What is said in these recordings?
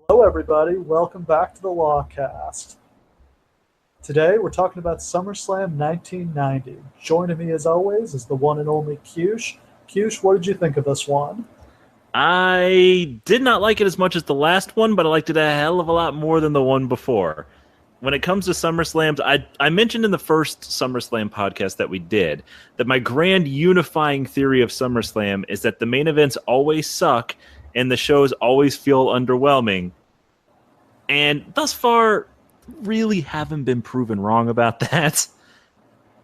Hello, everybody. Welcome back to the Lawcast. Today, we're talking about SummerSlam 1990. Joining me, as always, is the one and only Cush. Cush, what did you think of this one? I did not like it as much as the last one, but I liked it a hell of a lot more than the one before. When it comes to SummerSlams, I mentioned in the first SummerSlam podcast that we did that my grand unifying theory of SummerSlam is that the main events always suck and the shows always feel underwhelming. And thus far, really haven't been proven wrong about that. Yeah.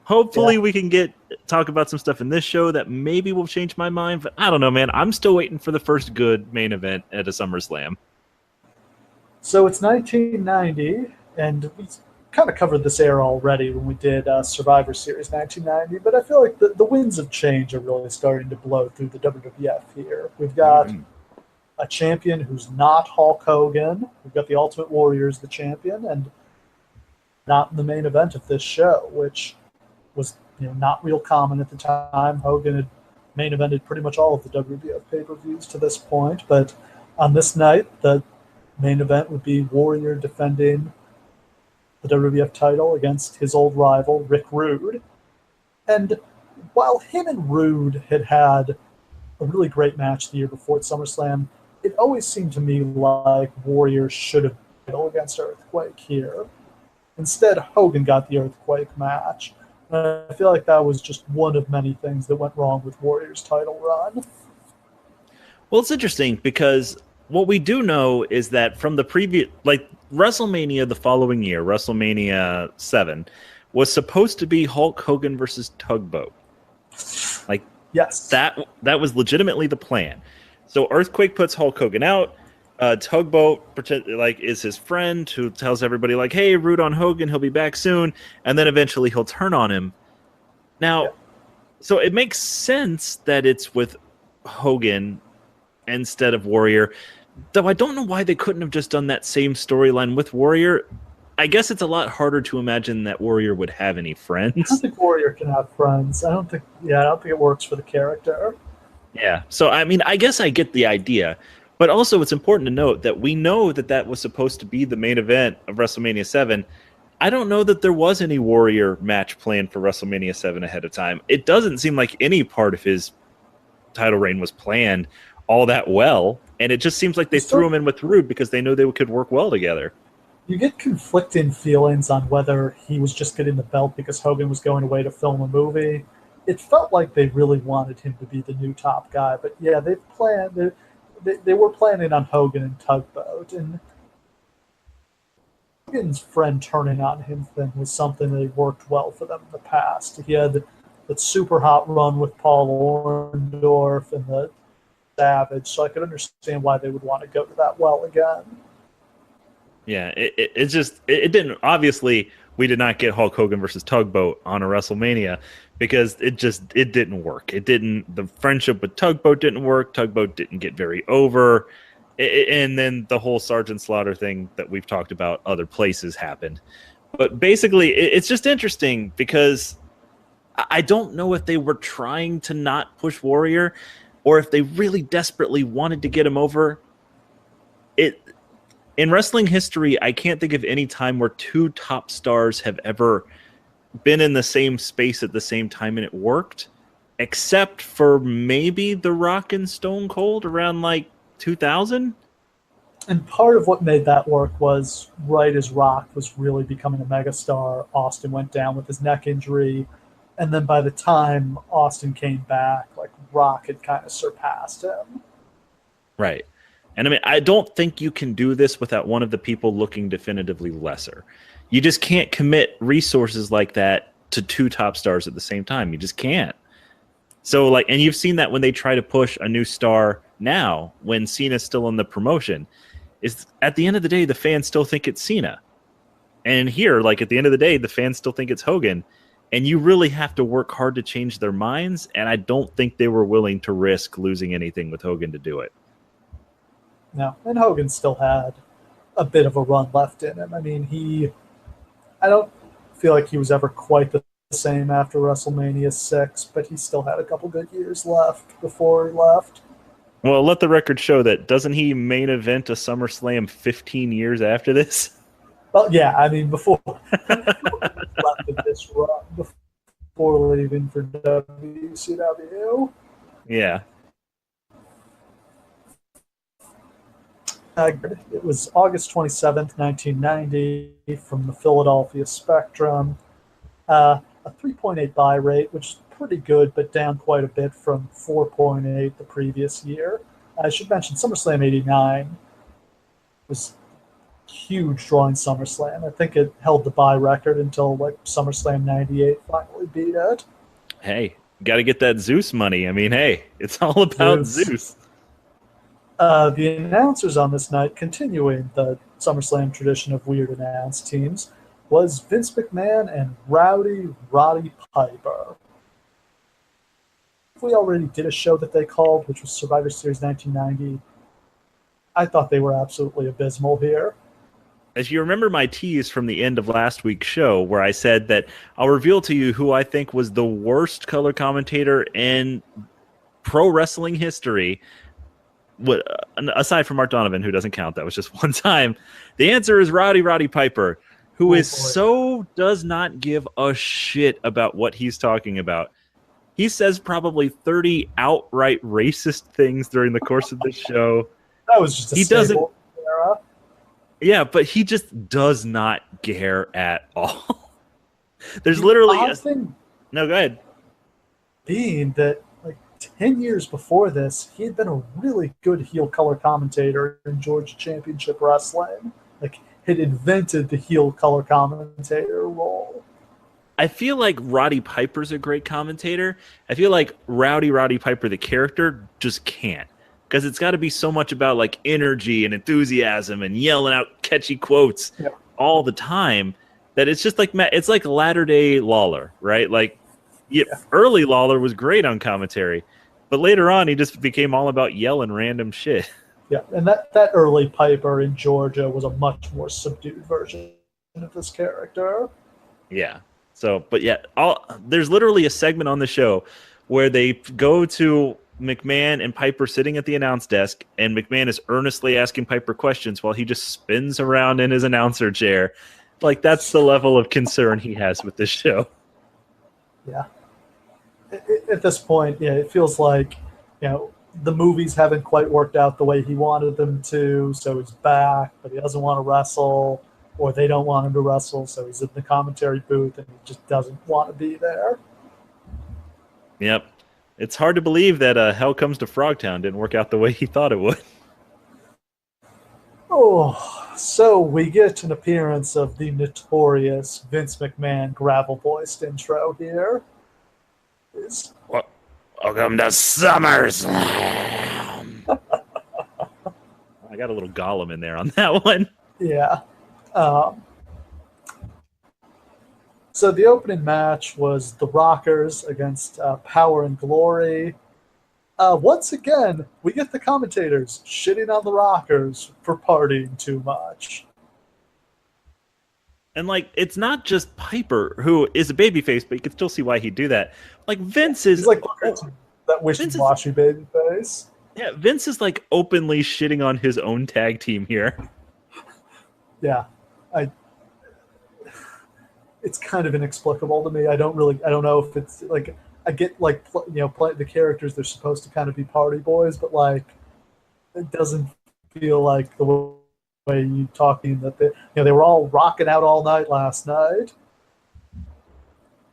Hopefully we can talk about some stuff in this show that maybe will change my mind, but I don't know, man. I'm still waiting for the first good main event at a SummerSlam. So it's 1990, and we kind of covered this era already when we did Survivor Series 1990, but I feel like the winds of change are really starting to blow through the WWF here. We've got a champion who's not Hulk Hogan. We've got the Ultimate Warrior as the champion, and not in the main event of this show, which was not real common at the time. Hogan had main evented pretty much all of the WWF pay-per-views to this point, but on this night, the main event would be Warrior defending the WWF title against his old rival, Rick Rude. And while him and Rude had had a really great match the year before at SummerSlam, it always seemed to me like Warrior should have been against Earthquake here. Instead, Hogan got the Earthquake match. I feel like that was just one of many things that went wrong with Warrior's title run. Well, it's interesting because what we do know is that from the previous, like WrestleMania the following year, WrestleMania 7, was supposed to be Hulk Hogan versus Tugboat. Like, yes, that was legitimately the plan. So Earthquake puts Hulk Hogan out. Tugboat is his friend who tells everybody like, "Hey, root on Hogan. He'll be back soon." And then eventually he'll turn on him. Now, So it makes sense that it's with Hogan instead of Warrior. Though I don't know why they couldn't have just done that same storyline with Warrior. I guess it's a lot harder to imagine that Warrior would have any friends. I don't think Warrior can have friends. I don't think it works for the character. Yeah. So, I mean, I guess I get the idea. But also, it's important to note that we know that was supposed to be the main event of WrestleMania 7. I don't know that there was any Warrior match planned for WrestleMania 7 ahead of time. It doesn't seem like any part of his title reign was planned all that well. And it just seems like they threw him in with Rude because they knew they could work well together. You get conflicting feelings on whether he was just getting the belt because Hogan was going away to film a movie. It felt like they really wanted him to be the new top guy. But yeah, they were planning on Hogan and Tugboat, and Hogan's friend turning on him thing was something that worked well for them in the past. He had that super hot run with Paul Orndorff and the Savage, so I could understand why they would want to go to that well again. Yeah, it didn't. Obviously, we did not get Hulk Hogan versus Tugboat on a WrestleMania because it didn't work. The friendship with Tugboat didn't work. Tugboat didn't get very over. And then the whole Sergeant Slaughter thing that we've talked about other places happened. But basically, it's just interesting because I don't know if they were trying to not push Warrior or if they really desperately wanted to get him over. In wrestling history, I can't think of any time where two top stars have ever been in the same space at the same time and it worked, except for maybe The Rock and Stone Cold around like 2000. And part of what made that work was right as Rock was really becoming a megastar, Austin went down with his neck injury. And then by the time Austin came back, like Rock had kind of surpassed him. Right. And I mean, I don't think you can do this without one of the people looking definitively lesser. You just can't commit resources like that to two top stars at the same time. You just can't. So, and you've seen that when they try to push a new star now, when Cena's still in the promotion, is at the end of the day, the fans still think it's Cena. And here, at the end of the day, the fans still think it's Hogan. And you really have to work hard to change their minds. And I don't think they were willing to risk losing anything with Hogan to do it. No, and Hogan still had a bit of a run left in him. I mean, I don't feel like he was ever quite the same after WrestleMania 6, but he still had a couple good years left before he left. Well, let the record show that doesn't he main event a SummerSlam 15 years after this? Well, yeah, I mean, before left of this run, before leaving for WCW. Yeah. It was August 27th, 1990, from the Philadelphia Spectrum. A 3.8 buy rate, which is pretty good, but down quite a bit from 4.8 the previous year. I should mention SummerSlam 89 was huge drawing SummerSlam. I think it held the buy record until like SummerSlam 98 finally beat it. Hey, got to get that Zeus money. I mean, hey, it's all about Zeus. The announcers on this night, continuing the SummerSlam tradition of weird announce teams, was Vince McMahon and Rowdy Roddy Piper. We already did a show that they called, which was Survivor Series 1990. I thought they were absolutely abysmal here. As you remember my tease from the end of last week's show, where I said that I'll reveal to you who I think was the worst color commentator in pro wrestling history, aside from Mark Donovan, who doesn't count, that was just one time. The answer is Roddy Piper, who does not give a shit about what he's talking about. He says probably 30 outright racist things during the course of this show. That was just a stable era. Yeah, but he just does not care at all. There's literally thing. No, go ahead. Being that like 10 years before this, he had been a really good heel color commentator in Georgia Championship Wrestling. Like, had invented the heel color commentator role. I feel like Roddy Piper's a great commentator. I feel like Roddy Piper, the character, just can't. Because it's got to be so much about like energy and enthusiasm and yelling out catchy quotes all the time that it's just like it's like latter-day Lawler, right? Like, early Lawler was great on commentary, but later on he just became all about yelling random shit. Yeah, and that early Piper in Georgia was a much more subdued version of this character. Yeah. So, but yeah, there's literally a segment on the show where they go to McMahon and Piper sitting at the announce desk, and McMahon is earnestly asking Piper questions while he just spins around in his announcer chair. Like, that's the level of concern he has with this show. Yeah. At this point, it feels like, the movies haven't quite worked out the way he wanted them to, so he's back, but he doesn't want to wrestle, or they don't want him to wrestle, so he's in the commentary booth and he just doesn't want to be there. Yep. It's hard to believe that Hell Comes to Frogtown didn't work out the way he thought it would. Oh, so we get an appearance of the notorious Vince McMahon gravel-voiced intro here. Welcome to SummerSlam. I got a little Gollum in there on that one. Yeah. So the opening match was the Rockers against Power and Glory. Once again, we get the commentators shitting on the Rockers for partying too much. And, like, it's not just Piper, who is a babyface, but you can still see why he'd do that. Like, Vince is... He's like that wishy-washy babyface. Yeah, Vince is, like, openly shitting on his own tag team here. Yeah. It's kind of inexplicable to me. I don't know if it's, like... I get, like, the characters, they're supposed to kind of be party boys, but, like, it doesn't feel like the way you talking that they were all rocking out all night last night.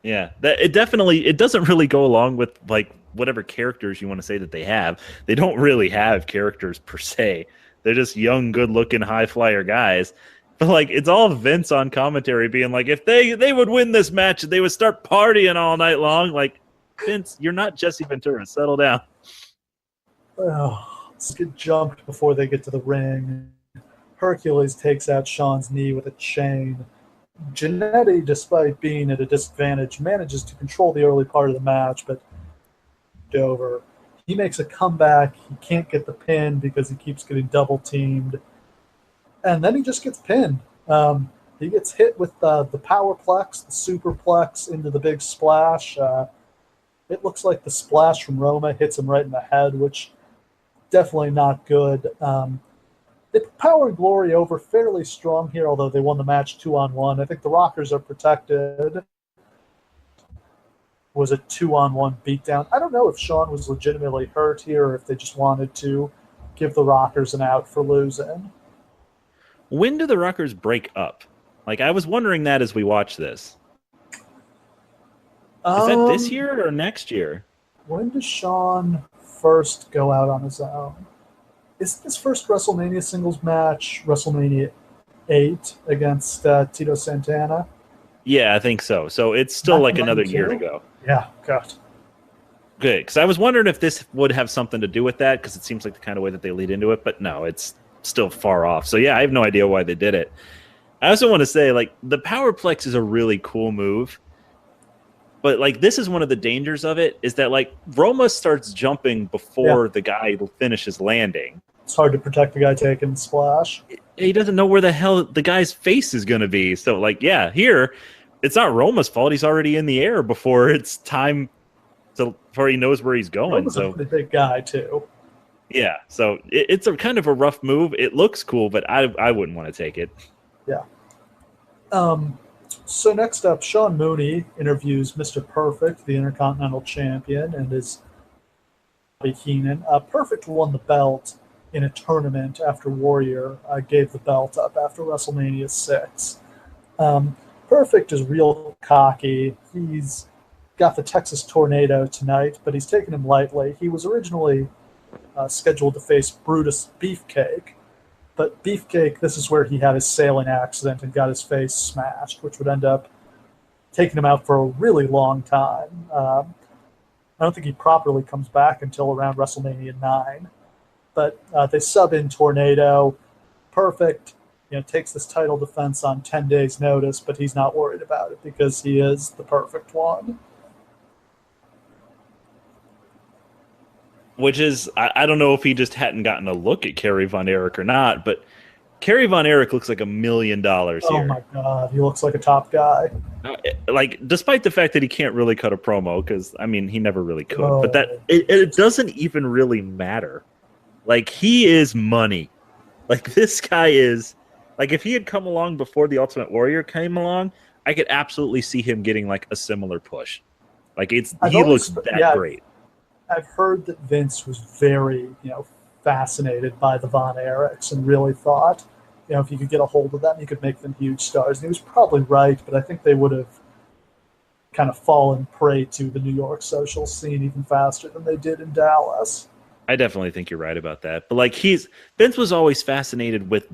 Yeah, it doesn't really go along with, like, whatever characters you want to say that they have. They don't really have characters per se. They're just young, good-looking, high-flyer guys. But, like, it's all Vince on commentary being like, if they would win this match, they would start partying all night long. Like, Vince, you're not Jesse Ventura. Settle down. Oh, let's get jumped before they get to the ring. Hercules takes out Shawn's knee with a chain. Jannetty, despite being at a disadvantage, manages to control the early part of the match, but over. He makes a comeback. He can't get the pin because he keeps getting double-teamed. And then he just gets pinned. He gets hit with the powerplex, the superplex into the big splash. It looks like the splash from Roma hits him right in the head, which definitely not good. They put Power and Glory over fairly strong here, although they won the match 2-on-1. I think the Rockers are protected. Was a 2-on-1 beatdown. I don't know if Shawn was legitimately hurt here or if they just wanted to give the Rockers an out for losing. When do the Rockers break up? Like, I was wondering that as we watch this. Is that this year or next year? When does Shawn first go out on his own? Isn't his first WrestleMania singles match WrestleMania 8 against Tito Santana? Yeah, I think so. So it's still like another year to go. Yeah, God. Good, because I was wondering if this would have something to do with that, because it seems like the kind of way that they lead into it, but no, it's still far off. So yeah, I have no idea why they did it. I also want to say, like, the Powerplex is a really cool move, but like this is one of the dangers of it, is that like Roma starts jumping before the guy finishes landing. It's hard to protect the guy taking the splash. He doesn't know where the hell the guy's face is going to be. So like, yeah, here, it's not Roma's fault. He's already in the air before it's time before he knows where he's going. Roma's a pretty big guy too. Yeah, so it's a kind of a rough move. It looks cool, but I wouldn't want to take it. Yeah. So next up, Sean Mooney interviews Mr. Perfect, the Intercontinental Champion, and his Bobby Heenan. Perfect won the belt in a tournament after Warrior gave the belt up after WrestleMania 6. Perfect is real cocky. He's got the Texas Tornado tonight, but he's taking him lightly. He was originally scheduled to face Brutus Beefcake, but Beefcake, this is where he had his sailing accident and got his face smashed, which would end up taking him out for a really long time. I don't think he properly comes back until around WrestleMania 9. But they sub in Tornado. Perfect, takes this title defense on 10 days' notice, but he's not worried about it because he is the perfect one. Which is, I don't know if he just hadn't gotten a look at Kerry Von Erich or not, but Kerry Von Erich looks like $1 million here. Oh my God, he looks like a top guy. Like, despite the fact that he can't really cut a promo, because, I mean, he never really could, but that it doesn't even really matter. Like, he is money. Like, this guy is, like, if he had come along before the Ultimate Warrior came along, I could absolutely see him getting, like, a similar push. Like, he looks that great. I've heard that Vince was very, fascinated by the Von Erichs and really thought, if you could get a hold of them, you could make them huge stars. And he was probably right, but I think they would have kind of fallen prey to the New York social scene even faster than they did in Dallas. I definitely think you're right about that. But like Vince was always fascinated with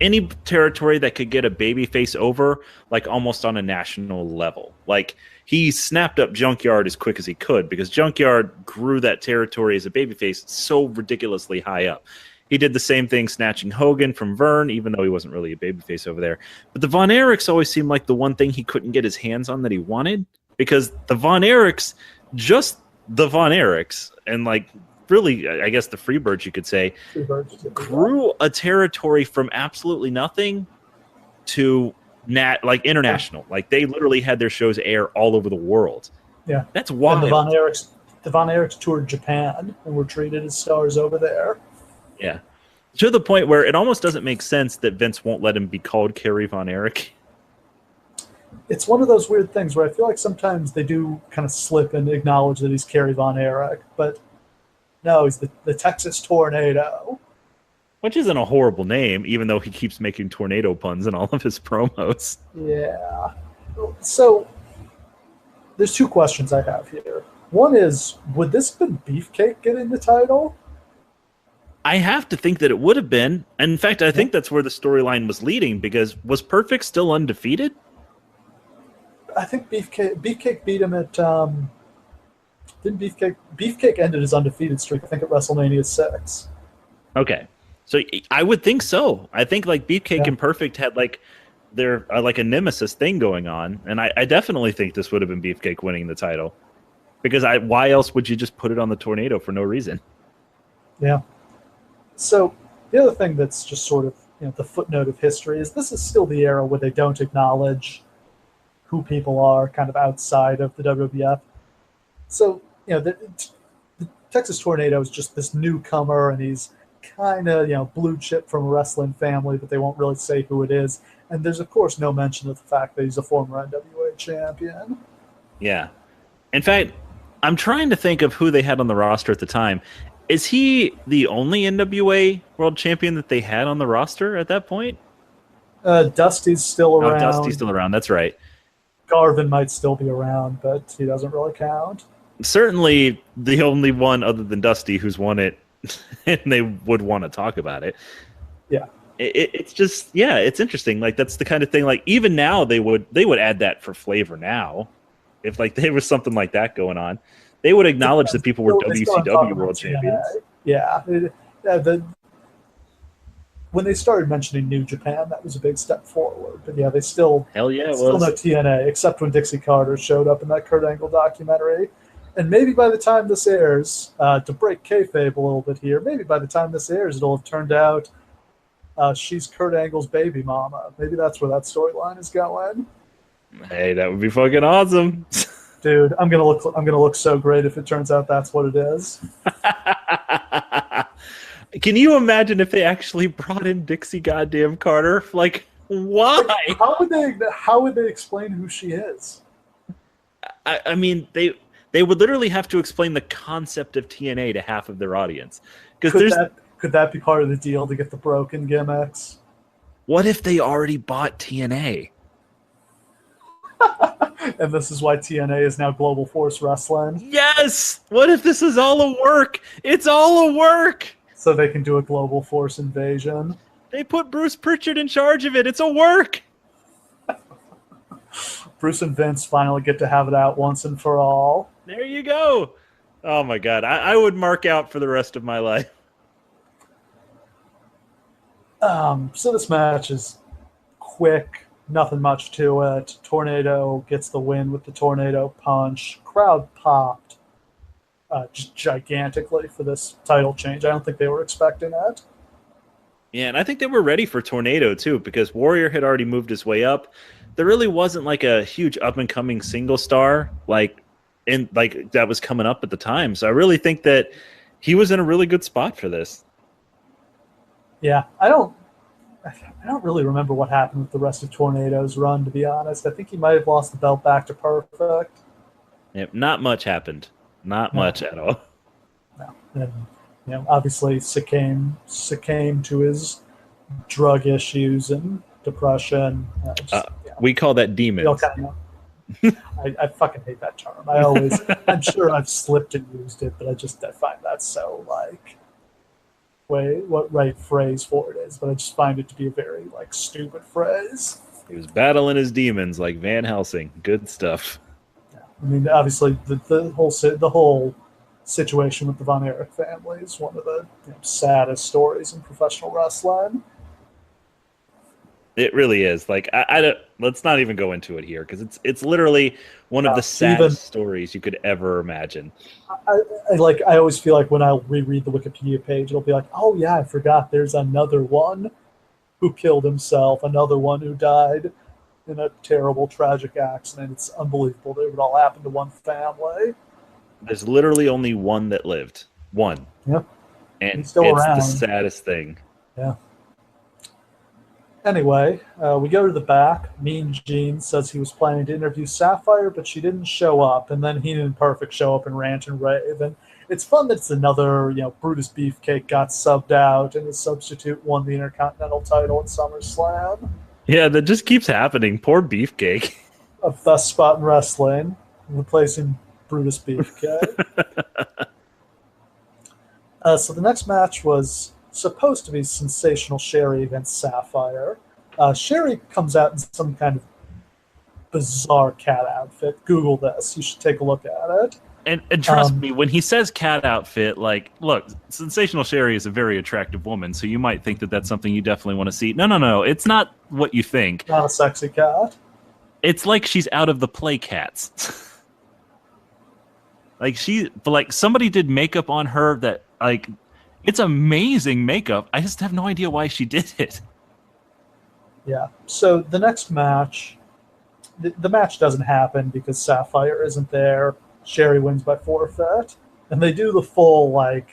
any territory that could get a babyface over, like almost on a national level. Like he snapped up Junkyard as quick as he could because Junkyard grew that territory as a babyface so ridiculously high up. He did the same thing snatching Hogan from Vern, even though he wasn't really a babyface over there. But the Von Erichs always seemed like the one thing he couldn't get his hands on that he wanted, because the Von Erichs, just the Von Erichs, and like really, I guess the Freebirds, you could say, grew a territory from absolutely nothing to international. Like they literally had their shows air all over the world. Yeah, that's wild. And the Von Erichs toured Japan and were treated as stars over there. Yeah, to the point where it almost doesn't make sense that Vince won't let him be called Kerry Von Erich. It's one of those weird things where I feel like sometimes they do kind of slip and acknowledge that he's Kerry Von Erich, but no, he's the Texas Tornado. Which isn't a horrible name, even though he keeps making tornado puns in all of his promos. Yeah. So there's two questions I have here. One is, would this have been Beefcake getting the title? I have to think that it would have been. And in fact, I think that's where the storyline was leading, because was Perfect still undefeated? I think Beefcake beat him at... didn't Beefcake ended his undefeated streak, I think, at WrestleMania 6. Okay. So I would think so. I think like Beefcake and Perfect had like their like a nemesis thing going on. And I definitely think this would have been Beefcake winning the title. Because why else would you just put it on the Tornado for no reason? Yeah. So the other thing that's just sort of the footnote of history is this is still the era where they don't acknowledge who people are kind of outside of the WWF. So the Texas Tornado is just this newcomer, and he's kind of, blue chip from a wrestling family, but they won't really say who it is. And there's, of course, no mention of the fact that he's a former NWA champion. Yeah. In fact, I'm trying to think of who they had on the roster at the time. Is he the only NWA world champion that they had on the roster at that point? Dusty's still around. Oh, Dusty's still around. That's right. Garvin might still be around, but he doesn't really count. Certainly the only one other than Dusty who's won it, and they would want to talk about it. Yeah. It's just, it's interesting. Like, that's the kind of thing, like, even now they would add that for flavor now. If, like, there was something like that going on. They would acknowledge that people were WCW world champions. Yeah. When they started mentioning New Japan, that was a big step forward. But yeah, they still Hell yeah, it still was. no TNA, except when Dixie Carter showed up in that Kurt Angle documentary. And maybe by the time this airs, to break kayfabe a little bit here, maybe by the time this airs, it'll have turned out she's Kurt Angle's baby mama. Maybe that's where that storyline is going. Hey, that would be fucking awesome. Dude, I'm gonna look so great if it turns out that's what it is. Can you imagine if they actually brought in Dixie goddamn Carter? Like, why? How would they explain who she is? I mean, they would literally have to explain the concept of TNA to half of their audience. Could that be part of the deal to get the broken gimmicks? What if they already bought TNA? And this is why TNA is now Global Force Wrestling. Yes! What if this is all a work? It's all a work! So they can do a Global Force invasion. They put Bruce Pritchard in charge of it. It's a work! Bruce and Vince finally get to have it out once and for all. There you go. Oh my God. I would mark out for the rest of my life. So this match is quick. Nothing much to it. Tornado gets the win with the tornado punch. Crowd popped just gigantically for this title change. I don't think they were expecting it. Yeah, and I think they were ready for Tornado too, because Warrior had already moved his way up. There really wasn't like a huge up and coming single star like that was coming up at the time. So I really think that he was in a really good spot for this. Yeah, I don't really remember what happened with the rest of Tornado's run, to be honest. I think he might have lost the belt back to Perfect. Yep, not much happened. Not much at all. No. And, obviously succumbed to his drug issues and depression. We call that demons. I fucking hate that term. I'm sure I've slipped and used it, but I find that so what right phrase for it is, but I just find it to be a very stupid phrase. He was battling his demons like Van Helsing. Good stuff. Yeah. I mean, obviously the whole situation with the Von Erich family is one of the saddest stories in professional wrestling. It really is. Let's not even go into it here because it's literally one of the saddest stories you could ever imagine. I always feel like when I reread the Wikipedia page, it'll be like, oh yeah, I forgot there's another one who killed himself, another one who died in a terrible, tragic accident. It's unbelievable that it would all happen to one family. There's literally only one that lived. One. Yep. And it's around. The saddest thing. Yeah. Anyway, we go to the back. Mean Gene says he was planning to interview Sapphire, but she didn't show up. And then Heenan and Perfect show up and rant and rave. And it's fun that it's another, Brutus Beefcake got subbed out and his substitute won the Intercontinental title at SummerSlam. Yeah, that just keeps happening. Poor Beefcake. A best spot in wrestling, replacing Brutus Beefcake. So the next match was supposed to be Sensational Sherry against Sapphire. Sherry comes out in some kind of bizarre cat outfit. Google this. You should take a look at it. And trust me, when he says cat outfit, look, Sensational Sherry is a very attractive woman, so you might think that that's something you definitely want to see. No. It's not what you think. Not a sexy cat. It's like she's out of the Play Cats. Somebody did makeup on her that, it's amazing makeup. I just have no idea why she did it. Yeah. So the next match, the match doesn't happen because Sapphire isn't there. Sherry wins by forfeit. And they do the full, like,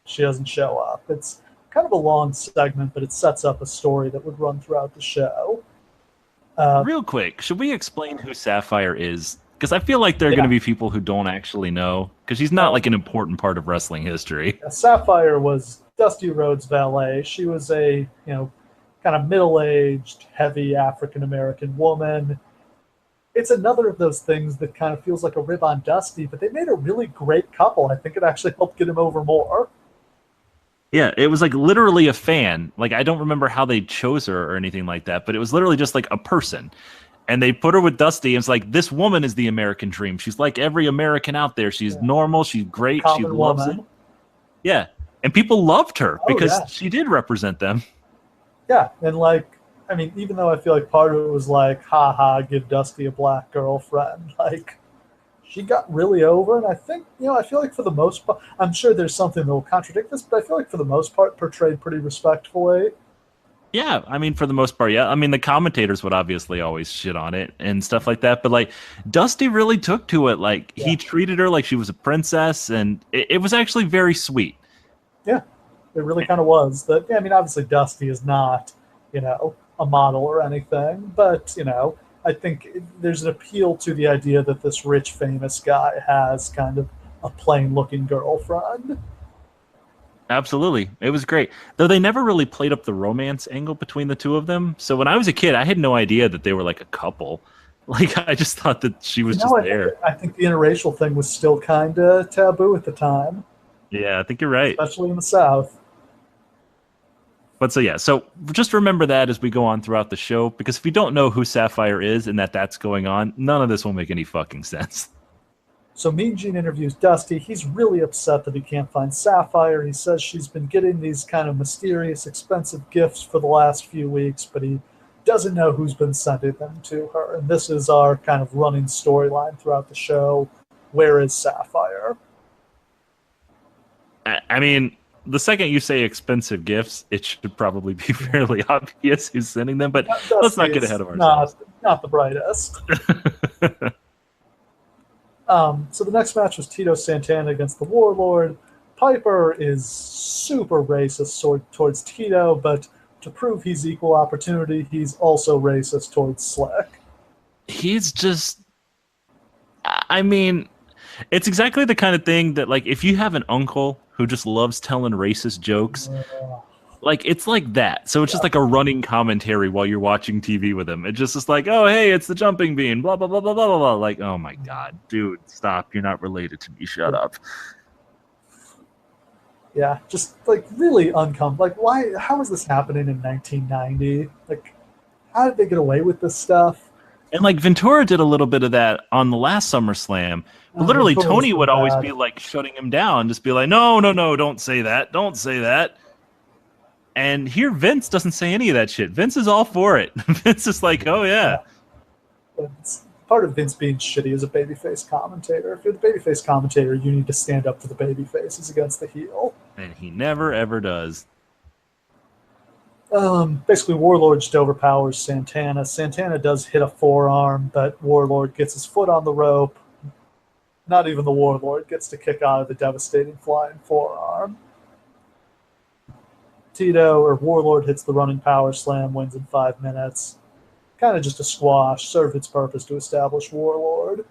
she doesn't show up. It's kind of a long segment, but it sets up a story that would run throughout the show. Real quick, should we explain who Sapphire is? Because I feel like there are going to be people who don't actually know, because she's not like an important part of wrestling history. Sapphire was Dusty Rhodes' valet. She was a, kind of middle-aged, heavy African-American woman. It's another of those things that kind of feels like a rib on Dusty, but they made a really great couple. I think it actually helped get him over more. Yeah, it was like literally a fan. Like, I don't remember how they chose her or anything like that, but it was literally just like a person. And they put her with Dusty, and it's like, this woman is the American dream. She's like every American out there. She's normal. She's great. She loves it. Yeah. And people loved her because she did represent them. Yeah. And like, I mean, even though I feel like part of it was like, ha, give Dusty a black girlfriend, like, she got really over. And I think, I feel like for the most part, I'm sure there's something that will contradict this, but I feel like for the most part, portrayed pretty respectfully. Yeah, I mean, for the most part, yeah. I mean, the commentators would obviously always shit on it and stuff like that, but like, Dusty really took to it. Like, he treated her like she was a princess, and it was actually very sweet. Yeah, it really kind of was. That, I mean, obviously, Dusty is not, a model or anything, but I think there's an appeal to the idea that this rich, famous guy has kind of a plain-looking girlfriend. Absolutely. It was great. Though they never really played up the romance angle between the two of them. So when I was a kid, I had no idea that they were like a couple. Like, I just thought that she was just there. I think the interracial thing was still kind of taboo at the time. Yeah, I think you're right. Especially in the South. But so, yeah. So just remember that as we go on throughout the show. Because if you don't know who Sapphire is and that's going on, none of this will make any fucking sense. So Mean Gene interviews Dusty. He's really upset that he can't find Sapphire. He says she's been getting these kind of mysterious, expensive gifts for the last few weeks, but he doesn't know who's been sending them to her. And this is our kind of running storyline throughout the show. Where is Sapphire? I mean, the second you say expensive gifts, it should probably be fairly obvious who's sending them, but let's not get ahead of ourselves. Not the brightest. So the next match was Tito Santana against the Warlord. Piper is super racist towards Tito, but to prove he's equal opportunity, he's also racist towards Slick. He's just... I mean, it's exactly the kind of thing that, like, if you have an uncle who just loves telling racist jokes... Like, it's like that. So it's just like a running commentary while you're watching TV with him. It's just like, oh, hey, it's the jumping bean, blah, blah, blah, blah, blah, blah, blah. Like, oh, my God, dude, stop. You're not related to me. Shut up. Yeah, just, like, really uncomfortable. Like, why? How is this happening in 1990? Like, how did they get away with this stuff? And, like, Ventura did a little bit of that on the last SummerSlam. But literally, Tony would always be, like, shutting him down. Just be like, no, don't say that. Don't say that. And here, Vince doesn't say any of that shit. Vince is all for it. Vince is like, oh, yeah. It's part of Vince being shitty as a babyface commentator. If you're the babyface commentator, you need to stand up for the babyfaces against the heel. And he never, ever does. Basically, Warlord just overpowers Santana. Santana does hit a forearm, but Warlord gets his foot on the rope. Not even the Warlord gets to kick out of the devastating flying forearm. Tito, or Warlord, hits the running power slam, wins in 5 minutes. Kind of just a squash, served its purpose to establish Warlord.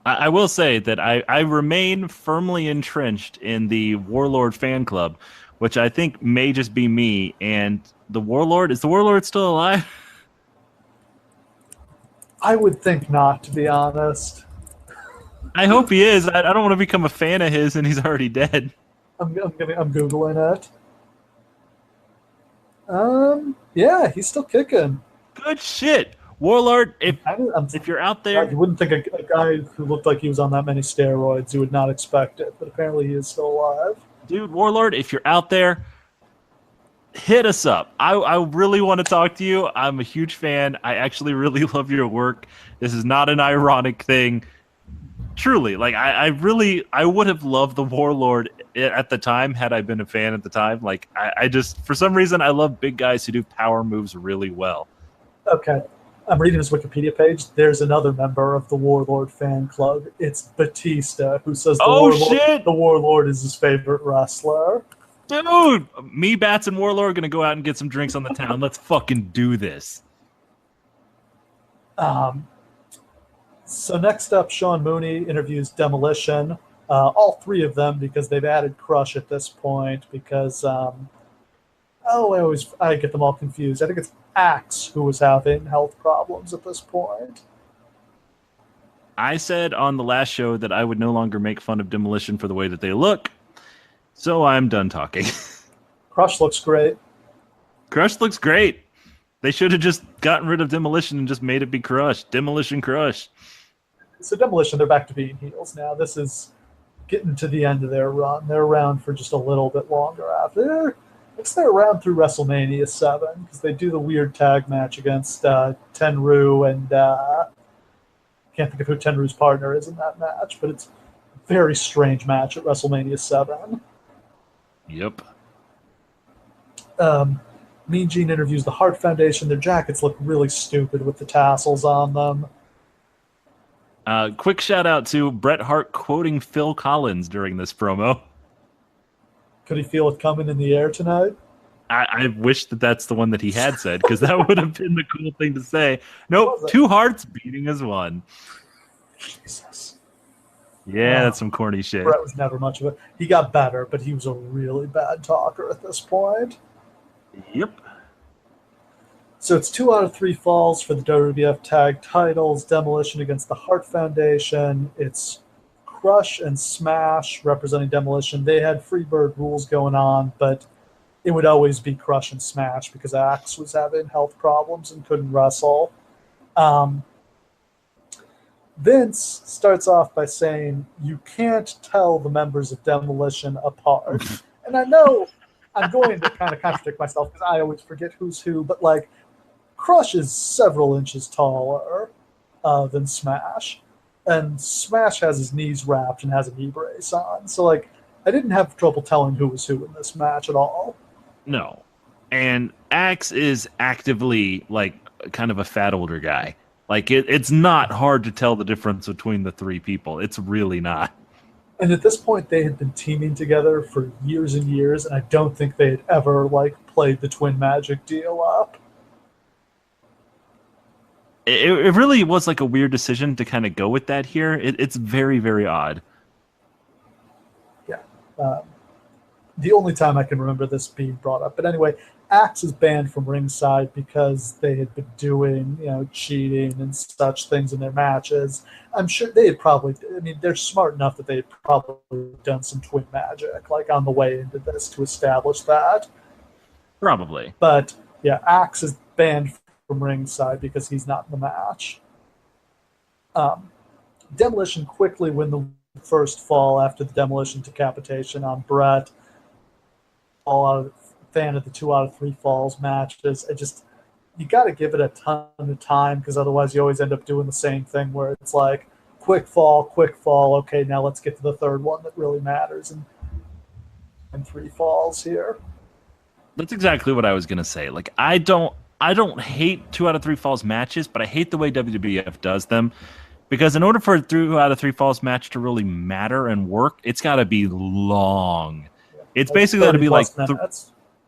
I will say that I remain firmly entrenched in the Warlord fan club, which I think may just be me. And the Warlord, is the Warlord still alive? I would think not, to be honest. I hope he is. I don't want to become a fan of his and he's already dead. I'm Googling it. Yeah, he's still kicking. Good shit. Warlord, if you're out there... You wouldn't think a guy who looked like he was on that many steroids, you would not expect it, but apparently he is still alive. Dude, Warlord, if you're out there, hit us up. I really want to talk to you. I'm a huge fan. I actually really love your work. This is not an ironic thing. Truly, like, I would have loved the Warlord at the time had I been a fan at the time. Like, I just, for some reason, I love big guys who do power moves really well. Okay. I'm reading his Wikipedia page. There's another member of the Warlord fan club. It's Batista, who says the Warlord is his favorite wrestler. Dude, me, Bats, and Warlord are going to go out and get some drinks on the town. Let's fucking do this. So next up, Sean Mooney interviews Demolition. All three of them, because they've added Crush at this point, because I get them all confused. I think it's Axe who was having health problems at this point. I said on the last show that I would no longer make fun of Demolition for the way that they look, so I'm done talking. Crush looks great. Crush looks great. They should have just gotten rid of Demolition and just made it be Crush. Demolition Crush. So Demolition, they're back to being heels now. This is getting to the end of their run. They're around for just a little bit longer after. They're around through WrestleMania 7, because they do the weird tag match against Tenryu, and can't think of who Tenryu's partner is in that match, but it's a very strange match at WrestleMania 7. Yep. Mean Gene interviews the Hart Foundation. Their jackets look really stupid with the tassels on them. Quick shout out to Bret Hart quoting Phil Collins during this promo. Could he feel it coming in the air tonight? I wish that that's the one that he had said, because that would have been the cool thing to say. Nope, two hearts beating as one. Jesus. Yeah, that's some corny shit. Bret was never much of it. He got better, but he was a really bad talker at this point. Yep. So it's 2 out of 3 falls for the WWF tag titles. Demolition against the Hart Foundation. It's Crush and Smash representing Demolition. They had Freebird rules going on, but it would always be Crush and Smash because Axe was having health problems and couldn't wrestle. Vince starts off by saying, you can't tell the members of Demolition apart. And I know I'm going to kind of contradict myself because I always forget who's who, but like Crush is several inches taller than Smash. And Smash has his knees wrapped and has a knee brace on. So, like, I didn't have trouble telling who was who in this match at all. No. And Axe is actively, like, kind of a fat older guy. Like, it's not hard to tell the difference between the three people. It's really not. And at this point, they had been teaming together for years and years, and I don't think they had ever, like, played the Twin Magic deal up. It really was like a weird decision to kind of go with that here. It's very, very odd. Yeah. The only time I can remember this being brought up. But anyway, Axe is banned from Ringside because they had been doing, cheating and such things in their matches. I'm sure they had probably, they're smart enough that they had probably done some Twin Magic, like on the way into this to establish that. Probably. But yeah, Axe is banned from Ringside because he's not in the match. Demolition quickly win the first fall after the Demolition decapitation on Bret. Fan of the 2 out of 3 falls matches. You got to give it a ton of time because otherwise you always end up doing the same thing where it's like quick fall. Okay, now let's get to the third one that really matters and 3 falls here. That's exactly what I was gonna say. Like I don't hate 2 out of 3 falls matches, but I hate the way WWF does them. Because in order for a 2 out of 3 falls match to really matter and work, it's got to be long. Yeah, it's basically got to be like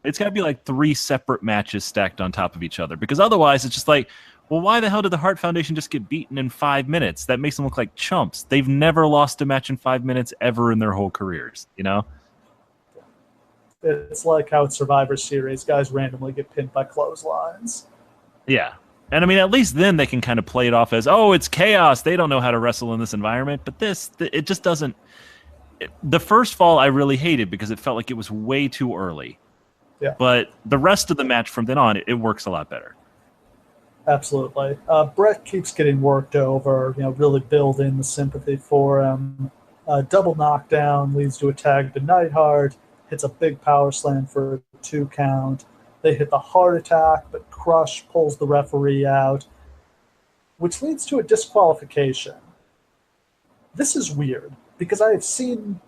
it's got to be like 3 separate matches stacked on top of each other. Because otherwise, it's just like, well, why the hell did the Hart Foundation just get beaten in 5 minutes? That makes them look like chumps. They've never lost a match in 5 minutes ever in their whole careers. It's like how at Survivor Series, guys randomly get pinned by clotheslines. Yeah. And at least then they can kind of play it off as, oh, it's chaos. They don't know how to wrestle in this environment. But it just doesn't. The first fall I really hated because it felt like it was way too early. Yeah. But the rest of the match from then on, it works a lot better. Absolutely. Bret keeps getting worked over, really building the sympathy for him. Double knockdown leads to a tag to Neidhart. Hits a big power slam for a 2 count. They hit the heart attack, but Crush pulls the referee out, which leads to a disqualification. This is weird, because I have seen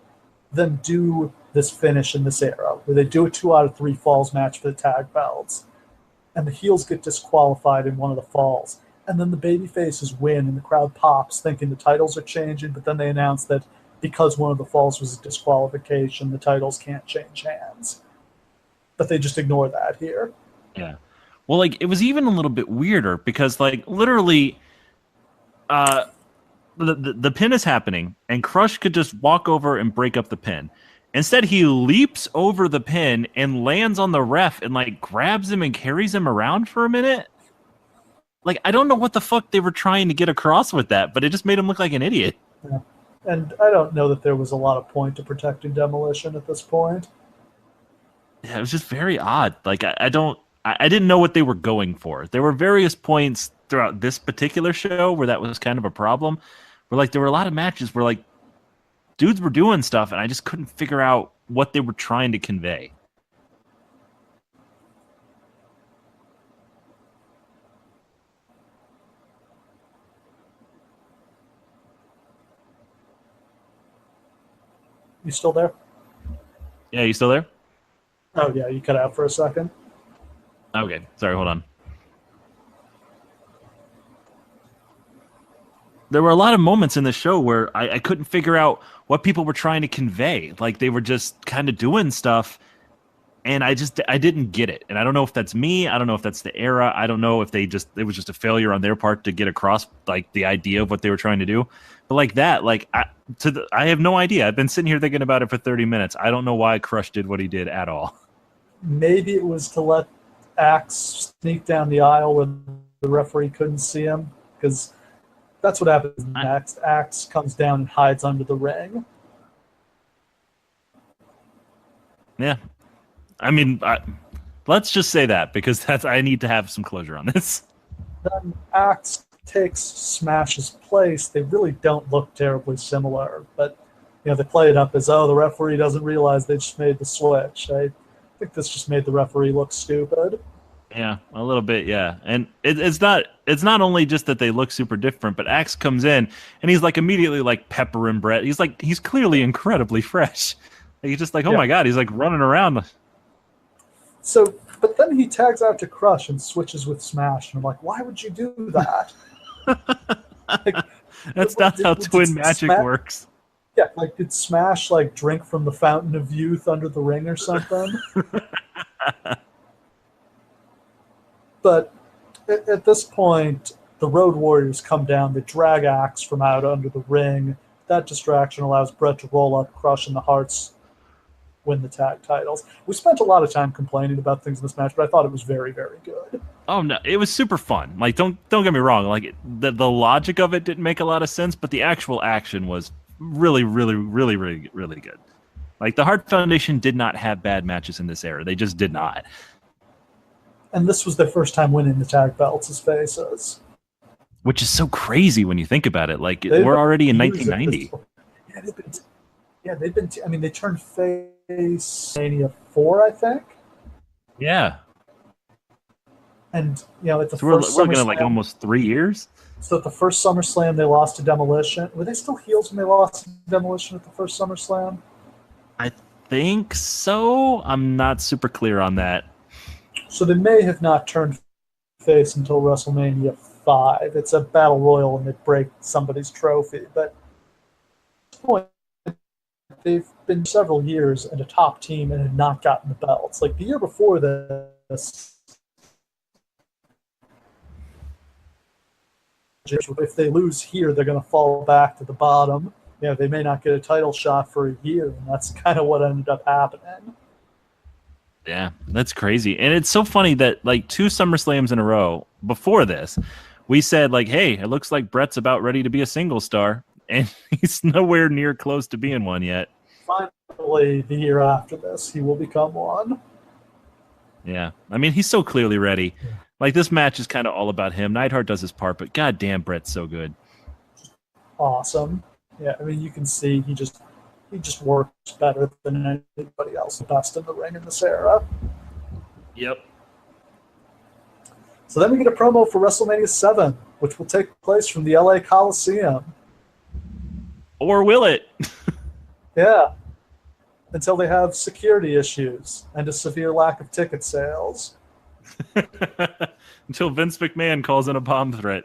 them do this finish in this era, where they do a 2 out of 3 falls match for the tag belts, and the heels get disqualified in one of the falls. and then the baby faces win, and the crowd pops, thinking the titles are changing, but then they announce that because one of the falls was a disqualification, the titles can't change hands. But they just ignore that here. Yeah. Well, like, it was even a little bit weirder because, like, literally, the pin is happening, and Crush could just walk over and break up the pin. Instead, he leaps over the pin and lands on the ref and, like, grabs him and carries him around for a minute. Like, I don't know what the fuck they were trying to get across with that, but it just made him look like an idiot. Yeah. And I don't know that there was a lot of point to protecting Demolition at this point. Yeah, it was just very odd. Like, I didn't know what they were going for. There were various points throughout this particular show where that was kind of a problem. Where, like, there were a lot of matches where, like, dudes were doing stuff, and I just couldn't figure out what they were trying to convey. You still there? Yeah, you still there? Oh, yeah, you cut out for a second. Okay, sorry, hold on. There were a lot of moments in the show where I couldn't figure out what people were trying to convey. Like, they were just kind of doing stuff, and I didn't get it. And I don't know if that's me. I don't know if that's the era. I don't know if it was just a failure on their part to get across, like, the idea of what they were trying to do. But like that, like, I have no idea. I've been sitting here thinking about it for 30 minutes. I don't know why Crush did what he did at all. Maybe it was to let Axe sneak down the aisle when the referee couldn't see him, because that's what happens next. Axe comes down and hides under the ring. Yeah. I mean, let's just say that, because I need to have some closure on this. Then Axe takes Smash's place. They really don't look terribly similar, but they play it up as, the referee doesn't realize they just made the switch. I think this just made the referee look stupid. Yeah, a little bit, yeah. And it's not only just that they look super different, but Axe comes in and he's like immediately like peppering Brett. He's clearly incredibly fresh. He's just like, oh my God, he's like running around. So, but then he tags out to Crush and switches with Smash, and I'm like, why would you do that? Like, that's not how twin magic works. Yeah, like, did Smash like drink from the fountain of youth under the ring or something? But at this point, the Road Warriors come down. They drag Axe from out under the ring. That distraction allows Brett to roll up, Crush, and the Hearts win the tag titles. We spent a lot of time complaining about things in this match, but I thought it was very, very good. Oh no, it was super fun. Like, don't get me wrong. Like, the logic of it didn't make a lot of sense, but the actual action was really, really, really, really, really good. Like, the Hart Foundation did not have bad matches in this era. They just did not. And this was their first time winning the tag belts as faces. Which is so crazy when you think about it. Like, we're already in 1990. They've been. I mean, they turned face Mania 4, I think. Yeah. And at the so first we're looking at like almost 3 years. So at the first SummerSlam, they lost to Demolition. Were they still heels when they lost to Demolition at the first SummerSlam? I think so. I'm not super clear on that. So they may have not turned face until WrestleMania 5. It's a battle royal and they break somebody's trophy. But at this point, they've been several years and a top team and had not gotten the belts. Like the year before this, if they lose here, they're going to fall back to the bottom. They may not get a title shot for a year, and that's kind of what ended up happening. Yeah, that's crazy. And it's so funny that like 2 SummerSlams in a row before this, we said like, hey, it looks like Brett's about ready to be a single star, and he's nowhere near close to being one yet. Finally, the year after this, he will become one. Yeah, I mean, he's so clearly ready. Yeah. Like, this match is kind of all about him. Neidhart does his part, but goddamn, Brett's so good. Awesome. Yeah, I mean, you can see he just works better than anybody else. The best in the ring in this era. Yep. So then we get a promo for WrestleMania 7, which will take place from the LA Coliseum. Or will it? Yeah. Until they have security issues and a severe lack of ticket sales. Until Vince McMahon calls in a bomb threat.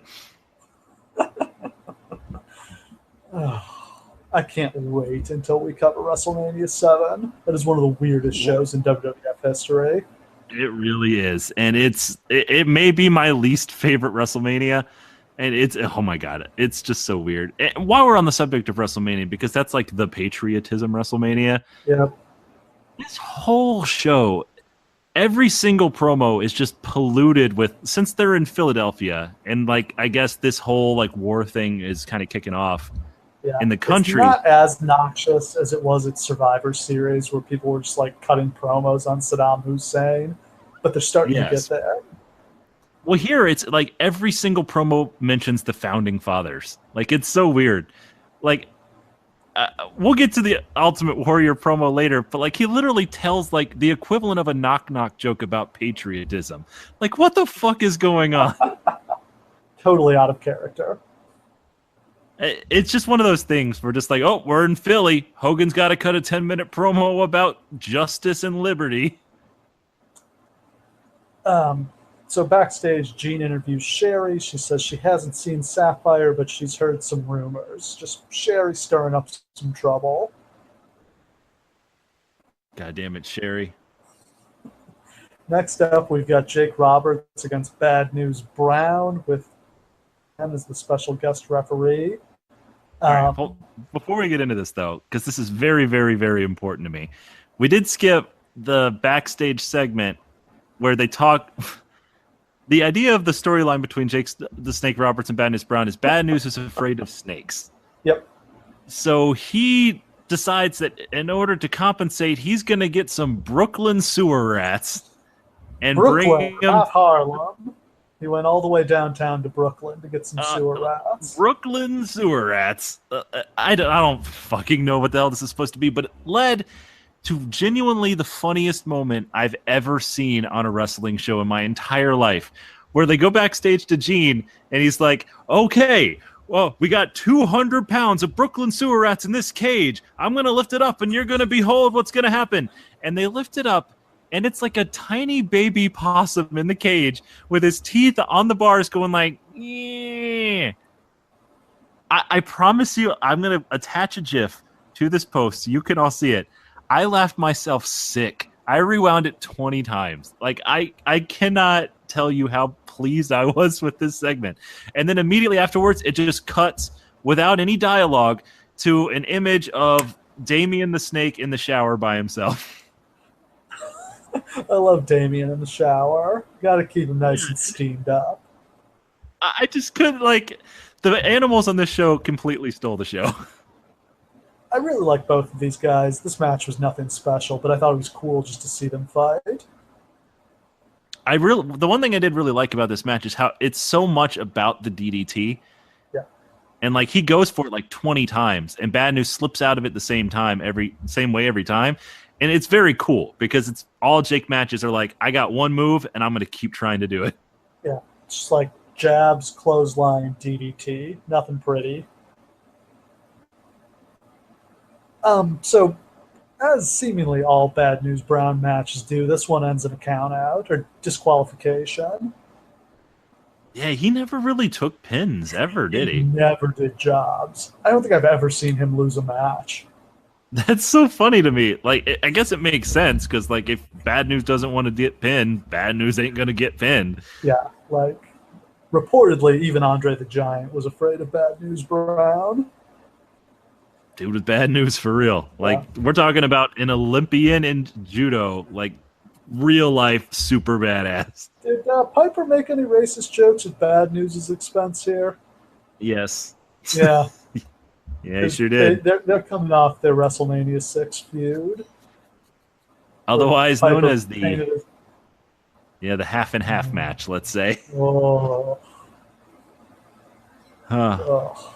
I can't wait until we cover WrestleMania 7. That is one of the weirdest shows in WWF history. It really is. And it may be my least favorite WrestleMania. And it's, oh my God, it's just so weird. And while we're on the subject of WrestleMania, because that's like the patriotism WrestleMania. Yeah. This whole show, every single promo is just polluted with, since they're in Philadelphia, and like I guess this whole like war thing is kind of kicking off in the country. It's not as noxious as it was at Survivor Series, where people were just like cutting promos on Saddam Hussein, but they're starting to get there. Well, here it's like every single promo mentions the founding fathers. Like, it's so weird. Like, we'll get to the Ultimate Warrior promo later, but like he literally tells like the equivalent of a knock-knock joke about patriotism. Like, what the fuck is going on? Totally out of character. It's just one of those things where just like, oh, we're in Philly. Hogan's got to cut a 10-minute promo about justice and liberty. So backstage, Jean interviews Sherry. She says she hasn't seen Sapphire, but she's heard some rumors. Just Sherry stirring up some trouble. God damn it, Sherry. Next up, we've got Jake Roberts against Bad News Brown with him as the special guest referee. Before we get into this, though, because this is very, very, very important to me, we did skip the backstage segment where they talk. The idea of the storyline between Jake the Snake Roberts and Bad News Brown is Bad News is afraid of snakes. Yep. So he decides that in order to compensate, he's going to get some Brooklyn sewer rats and bring them. Not Harlem. He went all the way downtown to Brooklyn to get some sewer rats. Brooklyn sewer rats. I don't fucking know what the hell this is supposed to be, but it led to genuinely the funniest moment I've ever seen on a wrestling show in my entire life, where they go backstage to Gene, and he's like, okay, well, we got 200 pounds of Brooklyn sewer rats in this cage. I'm going to lift it up, and you're going to behold what's going to happen. And they lift it up, and it's like a tiny baby possum in the cage with his teeth on the bars going like, yeah. I promise you, I'm going to attach a GIF to this post so you can all see it. I laughed myself sick. I rewound it 20 times. Like, I cannot tell you how pleased I was with this segment. And then immediately afterwards, it just cuts without any dialogue to an image of Damien the Snake in the shower by himself. I love Damien in the shower. Got to keep him nice and steamed up. I just couldn't, like, the animals on this show completely stole the show. I really like both of these guys. This match was nothing special, but I thought it was cool just to see them fight. The one thing I did really like about this match is how it's so much about the DDT. Yeah. And like he goes for it like 20 times, and Bad News slips out of it the same way every time. And it's very cool because it's all Jake matches are like, I got one move and I'm going to keep trying to do it. Yeah. It's just like jabs, clothesline, DDT. Nothing pretty. So, as seemingly all Bad News Brown matches do, this one ends in a count-out or disqualification. Yeah, he never really took pins ever, did he? Never did jobs. I don't think I've ever seen him lose a match. That's so funny to me. Like, I guess it makes sense because, like, if Bad News doesn't want to get pinned, Bad News ain't going to get pinned. Yeah, like, reportedly, even Andre the Giant was afraid of Bad News Brown. Dude with bad news for real. Like, we're talking about an Olympian in judo, like, real life super badass. Did Piper make any racist jokes at Bad News' expense here? Yes. Yeah. Yeah, he sure did. They're coming off their WrestleMania 6 feud. Otherwise known as the half and half match, let's say. Oh. Huh. Oh.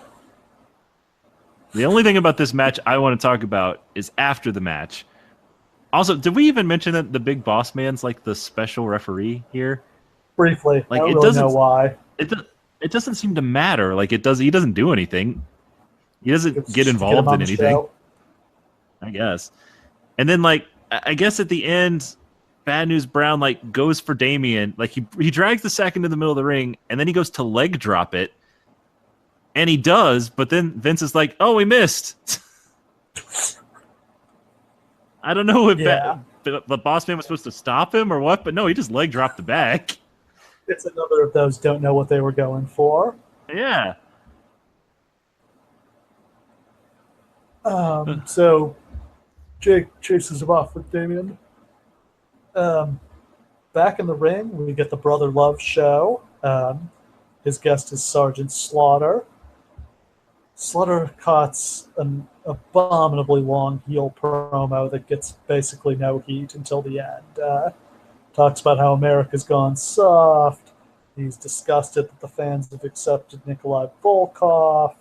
The only thing about this match I want to talk about is after the match. Also, did we even mention that the Big Boss Man's like the special referee here? Briefly. Like, I don't know why. It doesn't seem to matter. Like, he doesn't do anything. He doesn't get involved in anything. I guess. And then, like, I guess at the end, Bad News Brown like goes for Damien, like he drags the sack into the middle of the ring, and then he goes to leg drop it, and he does, but then Vince is like, "Oh, we missed." I don't know if the boss man was supposed to stop him or what, but no, he just leg dropped the back. It's another of those don't know what they were going for. Yeah. So Jake chases him off with Damien. Back in the ring, we get the Brother Love show. His guest is Sergeant Slaughter. Slaughter cuts an abominably long heel promo that gets basically no heat until the end. Talks about how America's gone soft. He's disgusted that the fans have accepted Nikolai Volkov.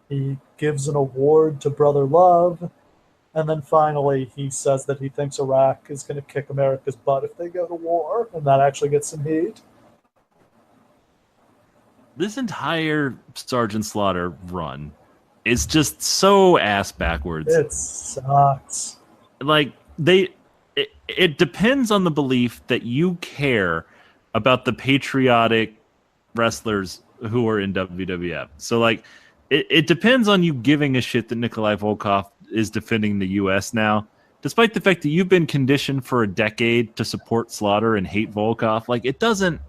He gives an award to Brother Love. And then finally, he says that he thinks Iraq is going to kick America's butt if they go to war. And that actually gets some heat. This entire Sergeant Slaughter run is just so ass backwards. It sucks. Like, it depends on the belief that you care about the patriotic wrestlers who are in WWF. So, like, it depends on you giving a shit that Nikolai Volkov is defending the U.S. now, despite the fact that you've been conditioned for a decade to support Slaughter and hate Volkov. Like, it doesn't...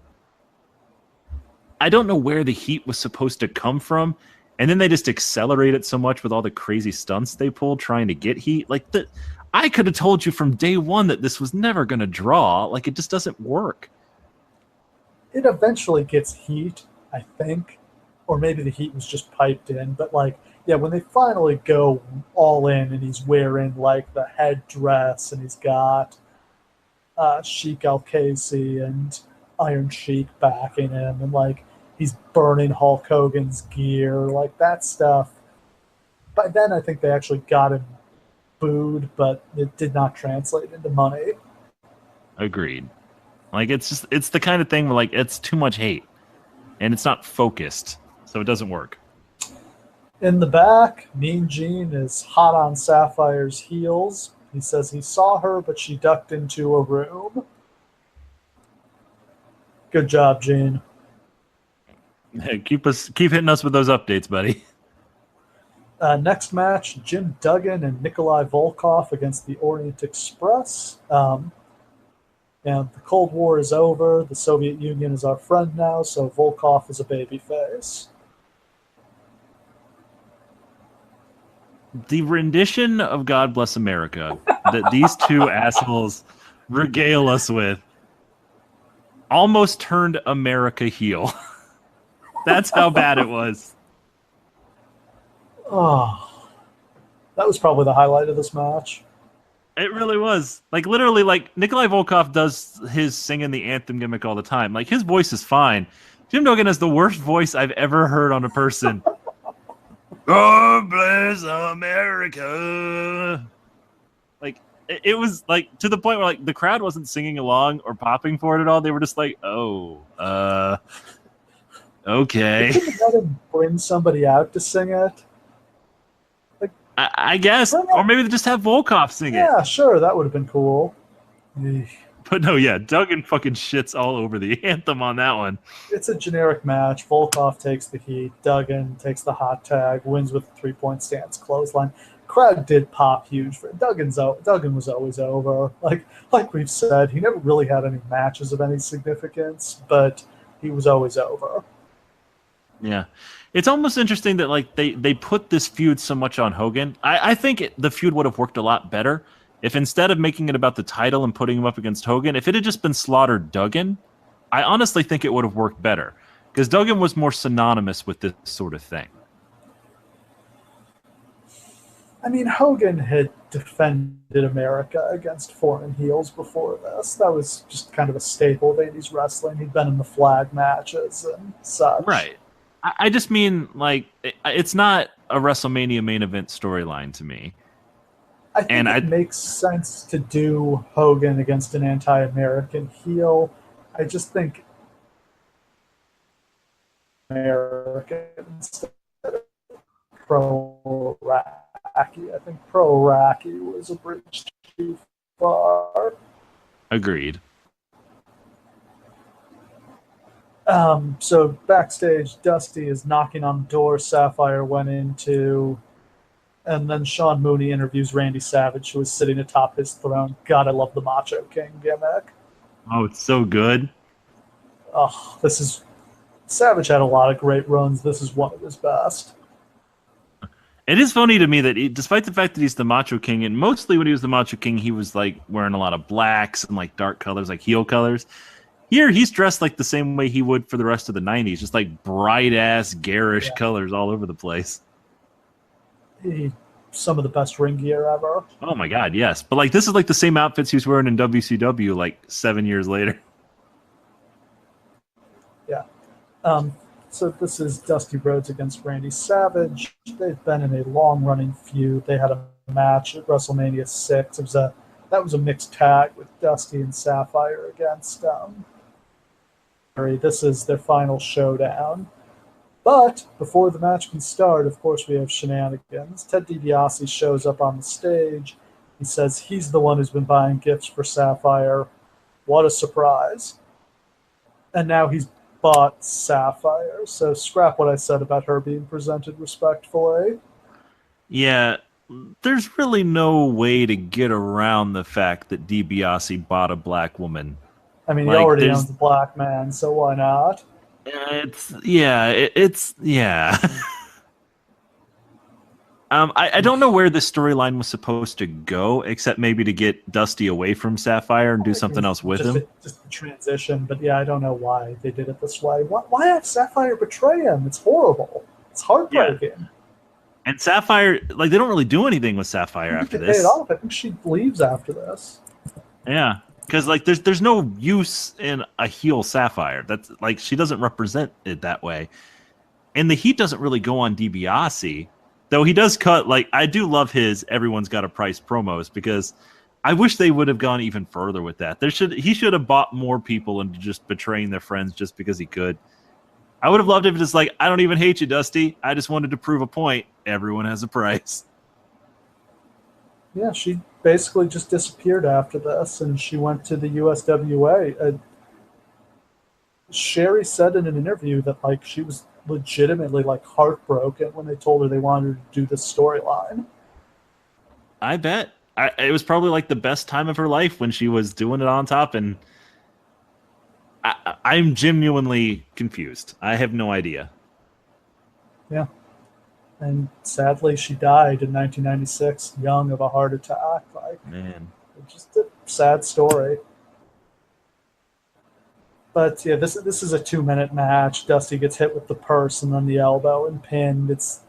I don't know where the heat was supposed to come from, and then they just accelerate it so much with all the crazy stunts they pulled trying to get heat. Like, I could have told you from day one that this was never going to draw. Like, it just doesn't work. It eventually gets heat, I think, or maybe the heat was just piped in. But, like, yeah, when they finally go all in and he's wearing, like, the headdress and he's got Sheik Al-Casey and Iron Sheik backing him, and, like, he's burning Hulk Hogan's gear, like, that stuff. By then, I think they actually got him booed, but it did not translate into money. Agreed. Like, it's the kind of thing where, like, it's too much hate, and it's not focused, so it doesn't work. In the back, Mean Gene is hot on Sapphire's heels. He says he saw her, but she ducked into a room. Good job, Gene. Hey, keep hitting us with those updates, buddy. Next match, Jim Duggan and Nikolai Volkov against the Orient Express. And the Cold War is over. The Soviet Union is our friend now, so Volkov is a babyface. The rendition of God Bless America that these two assholes regale us with almost turned America heel. That's how bad it was. Oh, that was probably the highlight of this match. It really was. Like, literally, like, Nikolai Volkov does his singing the anthem gimmick all the time. Like, his voice is fine. Jim Duggan has the worst voice I've ever heard on a person. God bless America. Like, it was, like, to the point where, like, the crowd wasn't singing along or popping for it at all. They were just like, oh, okay. They couldn't let him bring somebody out to sing it. Like, I guess. Or maybe they just have Volkov sing it. Yeah, sure, that would have been cool. But no, yeah, Duggan fucking shits all over the anthem on that one. It's a generic match. Volkov takes the heat. Duggan takes the hot tag, wins with a 3-point stance clothesline. Crowd did pop huge for it. Duggan was always over. Like we've said, he never really had any matches of any significance, but he was always over. Yeah. It's almost interesting that, like, they put this feud so much on Hogan. I think the feud would have worked a lot better if, instead of making it about the title and putting him up against Hogan, if it had just been Slaughter Duggan, I honestly think it would have worked better. Because Duggan was more synonymous with this sort of thing. I mean, Hogan had defended America against foreign heels before this. That was just kind of a staple of 80s wrestling. He'd been in the flag matches and such. Right. I just mean, like, it's not a WrestleMania main event storyline to me. I think it makes sense to do Hogan against an anti-American heel. I just think American instead of pro-Iraqi. I think pro-Iraqi was a bridge too far. Agreed. So backstage, Dusty is knocking on the door Sapphire went into, and then Sean Mooney interviews Randy Savage, who is sitting atop his throne. God, I love the Macho King gimmick. Oh, it's so good. Oh, this is Savage had a lot of great runs. This is one of his best. It is funny to me that despite the fact that he's the Macho King, and mostly when he was the Macho King, he was like wearing a lot of blacks and like dark colors, like heel colors. Here, he's dressed like the same way he would for the rest of the 90s, just like bright-ass, garish colors all over the place. Some of the best ring gear ever. Oh my god, yes. But like this is like the same outfits he was wearing in WCW like 7 years later. Yeah. So this is Dusty Rhodes against Randy Savage. They've been in a long-running feud. They had a match at WrestleMania 6. That was a mixed tag with Dusty and Sapphire against This is their final showdown. But before the match can start, of course, we have shenanigans. Ted DiBiase shows up on the stage. He says he's the one who's been buying gifts for Sapphire. What a surprise. And now he's bought Sapphire. So scrap what I said about her being presented respectfully. Yeah, there's really no way to get around the fact that DiBiase bought a black woman. I mean, he already owns a black man, so why not? It's I don't know where this storyline was supposed to go, except maybe to get Dusty away from Sapphire and do something else with him. Just a transition, but yeah, I don't know why they did it this way. Why have Sapphire betray him? It's horrible. It's heartbreaking. Yeah. And Sapphire, like, they don't really do anything with Sapphire after this. Pay it off. I think she leaves after this. Yeah. Because like there's no use in a heel Sapphire. That's like she doesn't represent it that way. And the heat doesn't really go on DiBiase, though he does cut like I do love his everyone's got a price promos because I wish they would have gone even further with that. He should have bought more people into just betraying their friends just because he could. I would have loved if it was like, I don't even hate you, Dusty. I just wanted to prove a point. Everyone has a price. Yeah, she basically just disappeared after this, and she went to the USWA. Sherry said in an interview that like she was legitimately like heartbroken when they told her they wanted her to do this storyline. I bet. It was probably like the best time of her life when she was doing it on top, and I'm genuinely confused. I have no idea. Yeah. And sadly, she died in 1996, young of a heart attack. Like, man, just a sad story. But yeah, this is a 2-minute match. Dusty gets hit with the purse and then the elbow and pinned. It's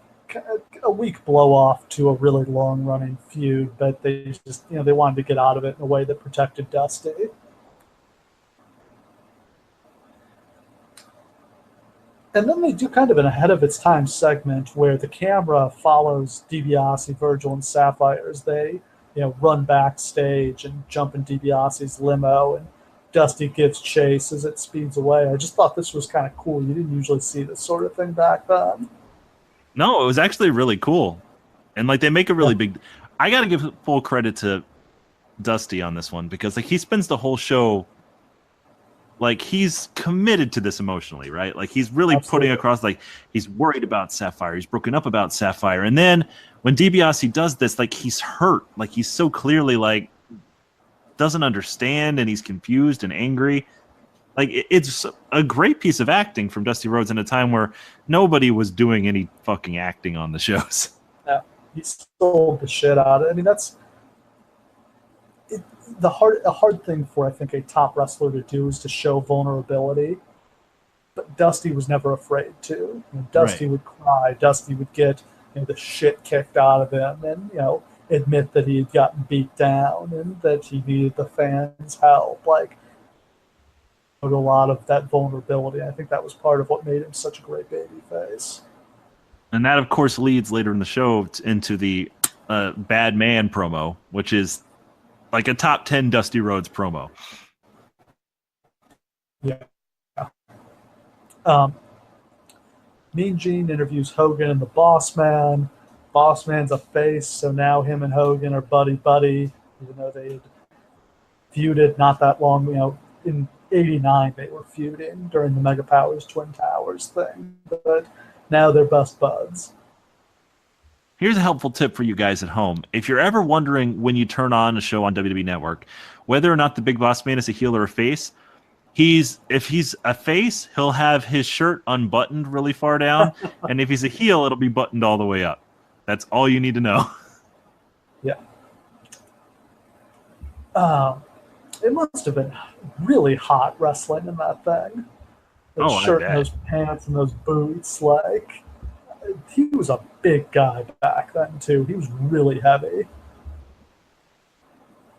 a weak blow off to a really long running feud, but they just they wanted to get out of it in a way that protected Dusty. And then they do kind of an ahead of its time segment where the camera follows DiBiase, Virgil, and Sapphire as they, run backstage and jump in DiBiase's limo, and Dusty gives chase as it speeds away. I just thought this was kind of cool. You didn't usually see this sort of thing back then. No, it was actually really cool. And like they make a really big I got to give full credit to Dusty on this one because like he spends the whole show like he's committed to this emotionally, right? Like he's really putting across like he's worried about Sapphire. He's broken up about Sapphire. And then when DiBiase does this, like he's hurt. Like he's so clearly like doesn't understand and he's confused and angry. Like it's a great piece of acting from Dusty Rhodes in a time where nobody was doing any fucking acting on the shows. Yeah, he sold the shit out of it. I mean, that's a hard thing for, I think, a top wrestler to do is to show vulnerability. But Dusty was never afraid to. Dusty would cry. Dusty would get the shit kicked out of him and, admit that he had gotten beat down and that he needed the fans' help. Like, a lot of that vulnerability. I think that was part of what made him such a great babyface. And that, of course, leads later in the show into the Bad Man promo, which is like a top 10 Dusty Rhodes promo. Yeah. Mean Gene interviews Hogan and the Boss Man. Boss Man's a face, so now him and Hogan are buddy-buddy, even though they had feuded not that long. In '89 they were feuding during the Mega Powers Twin Towers thing, but now they're best buds. Here's a helpful tip for you guys at home. If you're ever wondering when you turn on a show on WWE Network, whether or not the Big Boss Man is a heel or a face, if he's a face, he'll have his shirt unbuttoned really far down, and if he's a heel, it'll be buttoned all the way up. That's all you need to know. Yeah. It must have been really hot wrestling in that thing. That shirt and those pants and those boots, like... He was a big guy back then too. He was really heavy.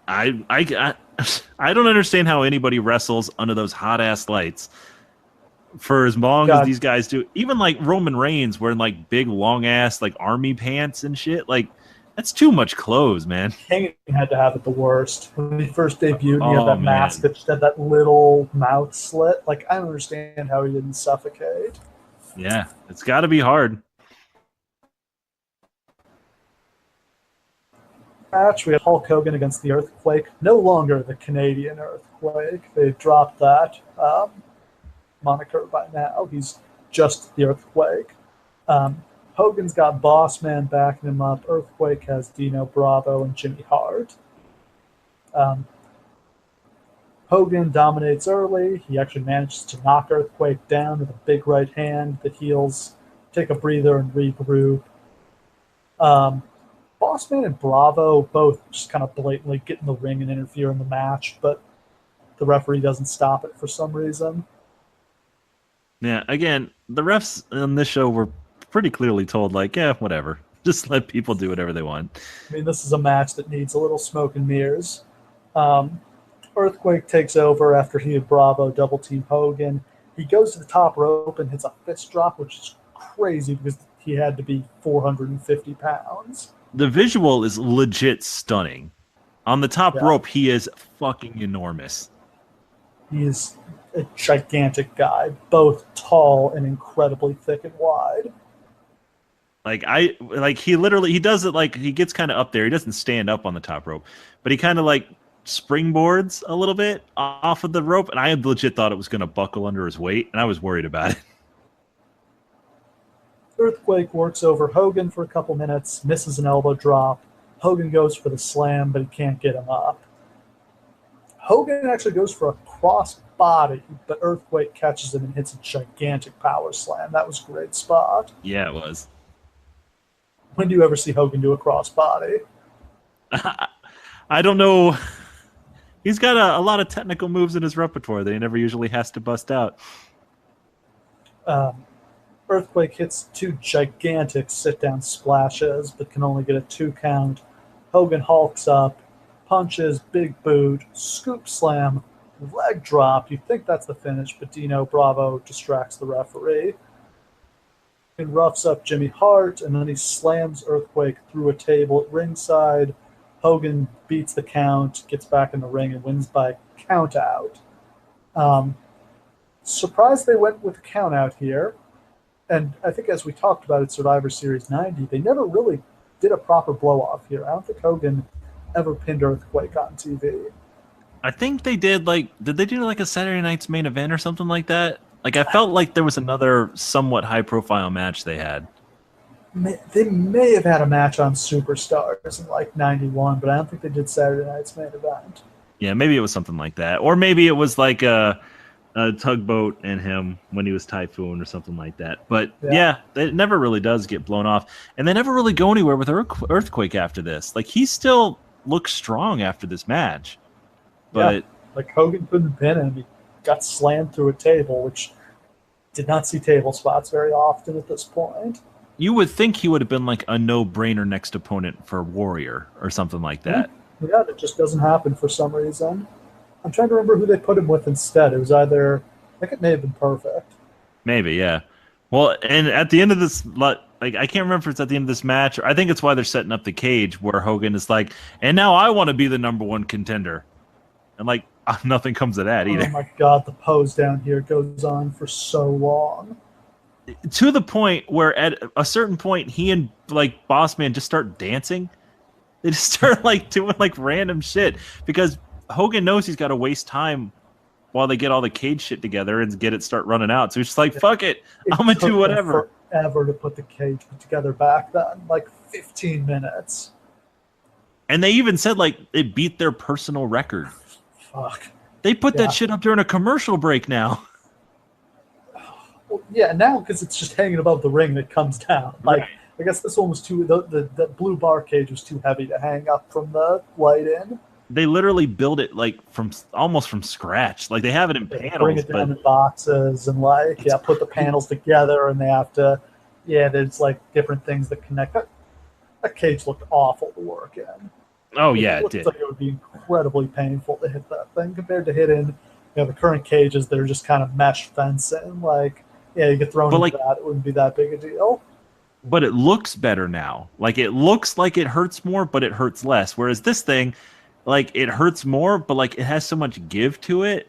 I don't understand how anybody wrestles under those hot ass lights for as long as these guys do. Even like Roman Reigns wearing like big long ass like army pants and shit. Like that's too much clothes, man. King had to have it the worst. When he first debuted, he had that mask that had that little mouth slit. Like I don't understand how he didn't suffocate. Yeah, it's got to be hard. Match, we had Hulk Hogan against the Earthquake. No longer the Canadian Earthquake. They've dropped that moniker by now. He's just the Earthquake. Hogan's got Boss Man backing him up. Earthquake has Dino Bravo and Jimmy Hart. Hogan dominates early. He actually manages to knock Earthquake down with a big right hand. The heels take a breather and regroup. Boss Man and Bravo both just kind of blatantly get in the ring and interfere in the match, but the referee doesn't stop it for some reason. Yeah, again, the refs on this show were pretty clearly told, like, yeah, whatever. Just let people do whatever they want. I mean, this is a match that needs a little smoke and mirrors. Earthquake takes over after he and Bravo double-team Hogan. He goes to the top rope and hits a fist drop, which is crazy because he had to be 450 pounds. The visual is legit stunning. On the top rope, he is fucking enormous. He is a gigantic guy, both tall and incredibly thick and wide. He does it like he gets kind of up there. He doesn't stand up on the top rope, but he kind of like springboards a little bit off of the rope, and I legit thought it was going to buckle under his weight, and I was worried about it. Earthquake works over Hogan for a couple minutes, misses an elbow drop. Hogan goes for the slam, but he can't get him up. Hogan actually goes for a cross body, but Earthquake catches him and hits a gigantic power slam. That was a great spot. Yeah, it was. When do you ever see Hogan do a cross body? I don't know. He's got a lot of technical moves in his repertoire that he never usually has to bust out. Earthquake hits two gigantic sit-down splashes, but can only get a 2 count. Hogan hulks up, punches, big boot, scoop slam, leg drop. You'd think that's the finish, but Dino Bravo distracts the referee. He roughs up Jimmy Hart, and then he slams Earthquake through a table at ringside. Hogan beats the count, gets back in the ring, and wins by count out. Surprised they went with count out here. And I think as we talked about at Survivor Series 90, they never really did a proper blow-off here. I don't think Hogan ever pinned Earthquake on TV. I think they did, did they do like a Saturday Night's Main Event or something like that? Like, I felt like there was another somewhat high-profile match they had. They may have had a match on Superstars in like 91, but I don't think they did Saturday Night's Main Event. Yeah, maybe it was something like that. Or maybe it was like a Tugboat and him when he was Typhoon or something like that. But yeah, it never really does get blown off. And they never really go anywhere with Earthquake after this. Like, he still looks strong after this match. But like Hogan couldn't pin him. He got slammed through a table, which did not see table spots very often at this point. You would think he would have been like a no-brainer next opponent for Warrior or something like that. Yeah, it just doesn't happen for some reason. I'm trying to remember who they put him with instead. It was either, I think it may have been Perfect. Maybe, yeah. Well, and at the end of this, like, I can't remember if it's at the end of this match, or I think it's why they're setting up the cage where Hogan is like, and now I want to be the number one contender. And like, nothing comes of that either. Oh my God, the pose down here goes on for so long. To the point where at a certain point, he and like Boss Man just start dancing. They just start like doing like random shit because Hogan knows he's got to waste time while they get all the cage shit together and start running out. So he's just like, fuck it. I'm going to do whatever. Forever to put the cage together back then, like 15 minutes. And they even said, like, it beat their personal record. Fuck. They put that shit up during a commercial break now. Well, yeah, now because it's just hanging above the ring that comes down. Like, right. I guess this one was too, the blue bar cage was too heavy to hang up from the light in. They literally build it like almost from scratch. Like they have it in panels. Bring it down in boxes and put the panels together, and they have to, there's like different things that connect. That cage looked awful to work in. Oh yeah, it did. Like it would be incredibly painful to hit that thing compared to hitting, the current cages that are just kind of mesh fencing. Like, you get thrown into that, it wouldn't be that big a deal. But it looks better now. Like it looks like it hurts more, but it hurts less. Whereas this thing, like it hurts more, but like it has so much give to it.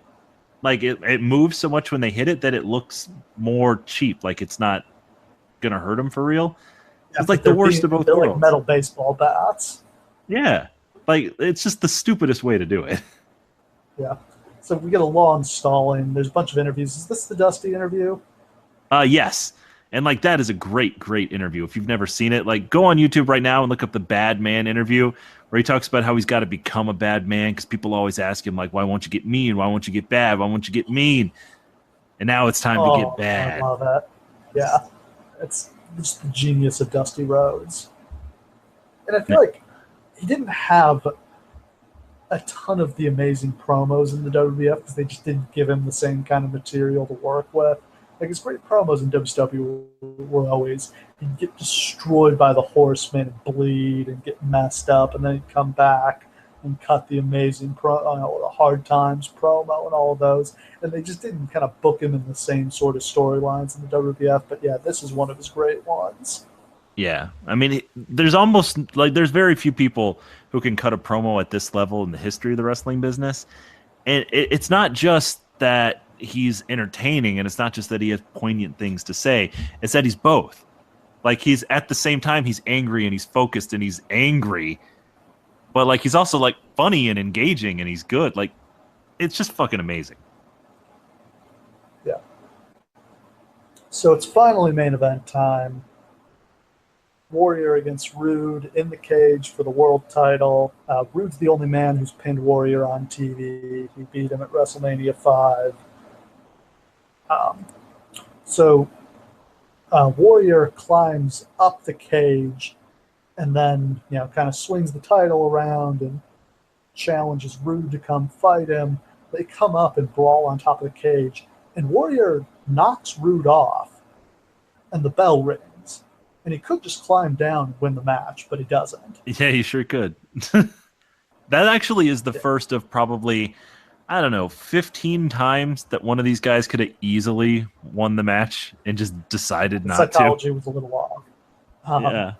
Like it moves so much when they hit it that it looks more cheap. Like it's not gonna hurt them for real. It's like the worst of both worlds. They're like metal baseball bats. Yeah. Like it's just the stupidest way to do it. Yeah. So we get a long stalling. There's a bunch of interviews. Is this the Dusty interview? Yes. And like that is a great, great interview. If you've never seen it, like go on YouTube right now and look up the Bad Man interview where he talks about how he's got to become a bad man because people always ask him like, why won't you get mean? Why won't you get bad? Why won't you get mean? And now it's time to get bad. I love that. Yeah. It's just the genius of Dusty Rhodes. And I feel like he didn't have a ton of the amazing promos in the WWF because they just didn't give him the same kind of material to work with. Like his great promos in WCW were always he'd get destroyed by the Horsemen and bleed and get messed up, and then he'd come back and cut the amazing the Hard Times promo and all of those. And they just didn't kind of book him in the same sort of storylines in the WWF. But yeah, this is one of his great ones. Yeah, I mean, there's almost like there's very few people who can cut a promo at this level in the history of the wrestling business, and it's not just that he's entertaining, and it's not just that he has poignant things to say. It's that he's both. Like he's at the same time he's angry and he's focused and he's angry, but like he's also like funny and engaging and he's good. Like it's just fucking amazing. Yeah. So it's finally main event time. Warrior against Rude in the cage for the world title. Rude's the only man who's pinned Warrior on TV. He beat him at WrestleMania 5. So Warrior climbs up the cage and then, kind of swings the title around and challenges Rude to come fight him. They come up and brawl on top of the cage, and Warrior knocks Rude off, and the bell rings. And he could just climb down and win the match, but he doesn't. Yeah, he sure could. That actually is the first of probably, 15 times that one of these guys could have easily won the match and just decided not to. Psychology was a little off. Yeah.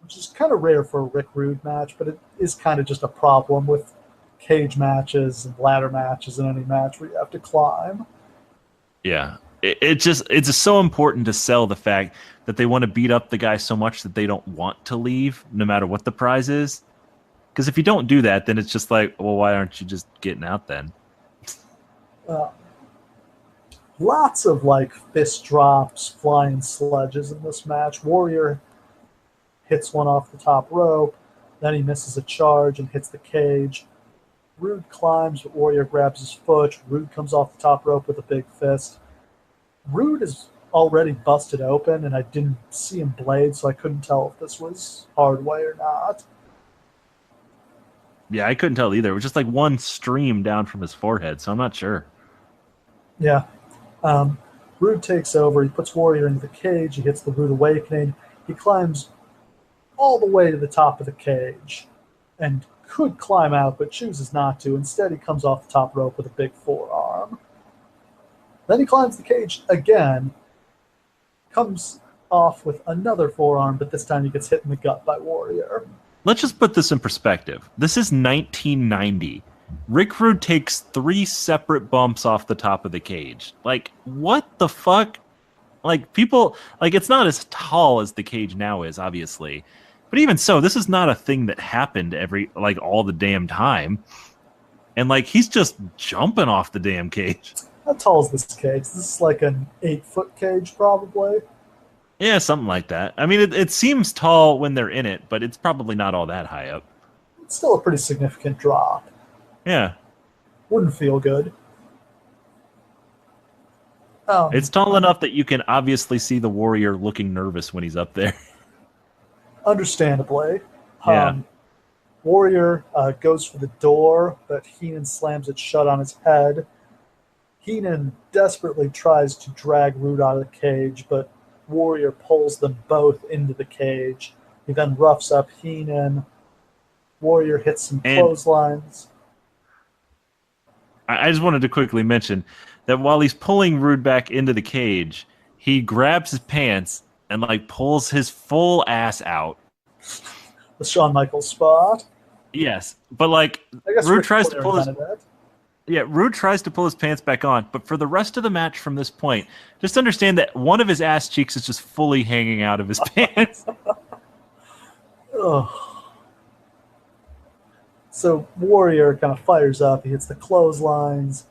Which is kind of rare for a Rick Rude match, but it is kind of just a problem with cage matches and ladder matches and any match where you have to climb. Yeah. It's just so important to sell the fact that they want to beat up the guy so much that they don't want to leave no matter what the prize is. Because if you don't do that, then it's just like, well, why aren't you just getting out then? Lots of fist drops, flying sledges in this match. Warrior hits one off the top rope, then he misses a charge and hits the cage. Rude climbs, but Warrior grabs his foot. Rude comes off the top rope with a big fist. Rude is already busted open, and I didn't see him blade, so I couldn't tell if this was hard way or not. Yeah, I couldn't tell either. It was just like one stream down from his forehead, so I'm not sure. Yeah. Rude takes over. He puts Warrior into the cage. He hits the Rude Awakening. He climbs all the way to the top of the cage and could climb out, but chooses not to. Instead, he comes off the top rope with a big forearm. Then he climbs the cage again, comes off with another forearm, but this time he gets hit in the gut by Warrior. Let's just put this in perspective. This is 1990. Rick Rude takes 3 separate bumps off the top of the cage. Like, what the fuck? Like, people, it's not as tall as the cage now is, obviously. But even so, this is not a thing that happened all the damn time. and like he's just jumping off the damn cage. How tall is this cage? This is like an 8-foot cage, probably. Yeah, something like that. I mean, it seems tall when they're in it, but it's probably not all that high up. It's still a pretty significant drop. Yeah. Wouldn't feel good. It's tall enough that you can obviously see the Warrior looking nervous when he's up there. Understandably. Yeah. Warrior goes for the door, but Heenan slams it shut on his head. Heenan desperately tries to drag Rude out of the cage, but Warrior pulls them both into the cage. He then roughs up Heenan. Warrior hits some clotheslines. I just wanted to quickly mention that while he's pulling Rude back into the cage, he grabs his pants and like pulls his full ass out. The Shawn Michaels spot. Yes, but like Rude tries to pull his pants back on, but for the rest of the match from this point, just understand that one of his ass cheeks is just fully hanging out of his pants. Ugh. So Warrior kind of fires up. He hits the clotheslines,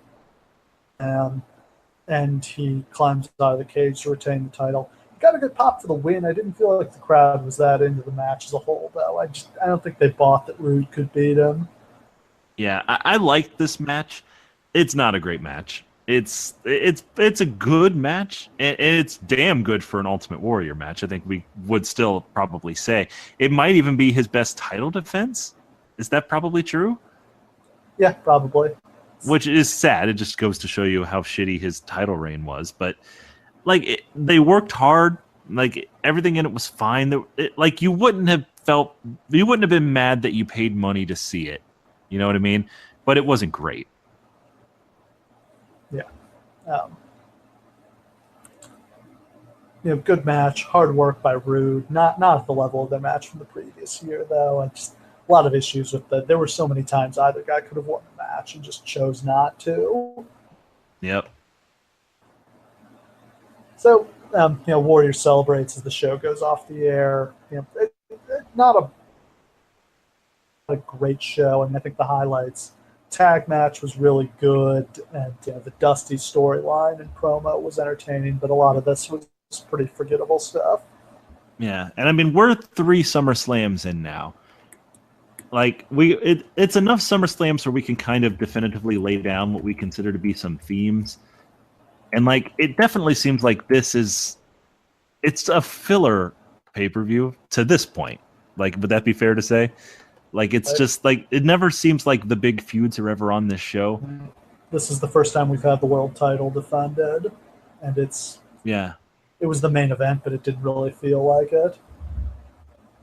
and he climbs out of the cage to retain the title. Got a good pop for the win. I didn't feel like the crowd was that into the match as a whole, though. I don't think they bought that Rude could beat him. Yeah, I like this match. It's not a great match. It's a good match, and it's damn good for an Ultimate Warrior match. I think we would still probably say it might even be his best title defense. Is that probably true? Yeah, probably. Which is sad. It just goes to show you how shitty his title reign was. But like they worked hard. Like everything in it was fine. You wouldn't have been mad that you paid money to see it. You know what I mean? But it wasn't great. Yeah. Good match, hard work by Rude. Not at the level of their match from the previous year, though. A lot of issues with that. There were so many times either guy could have won the match and just chose not to. Yep. So, Warrior celebrates as the show goes off the air. Not a great show. I think the highlights. Tag match was really good, and the Dusty storyline and promo was entertaining, but a lot of this was pretty forgettable stuff. Yeah, and I mean we're 3 SummerSlams in now. Like it's enough SummerSlams where we can kind of definitively lay down what we consider to be some themes, and like it definitely seems like it's a filler pay-per-view to this point. Like, would that be fair to say? Like, it's just like it never seems like the big feuds are ever on this show. This is the first time we've had the world title defended, and it was the main event, but it didn't really feel like it.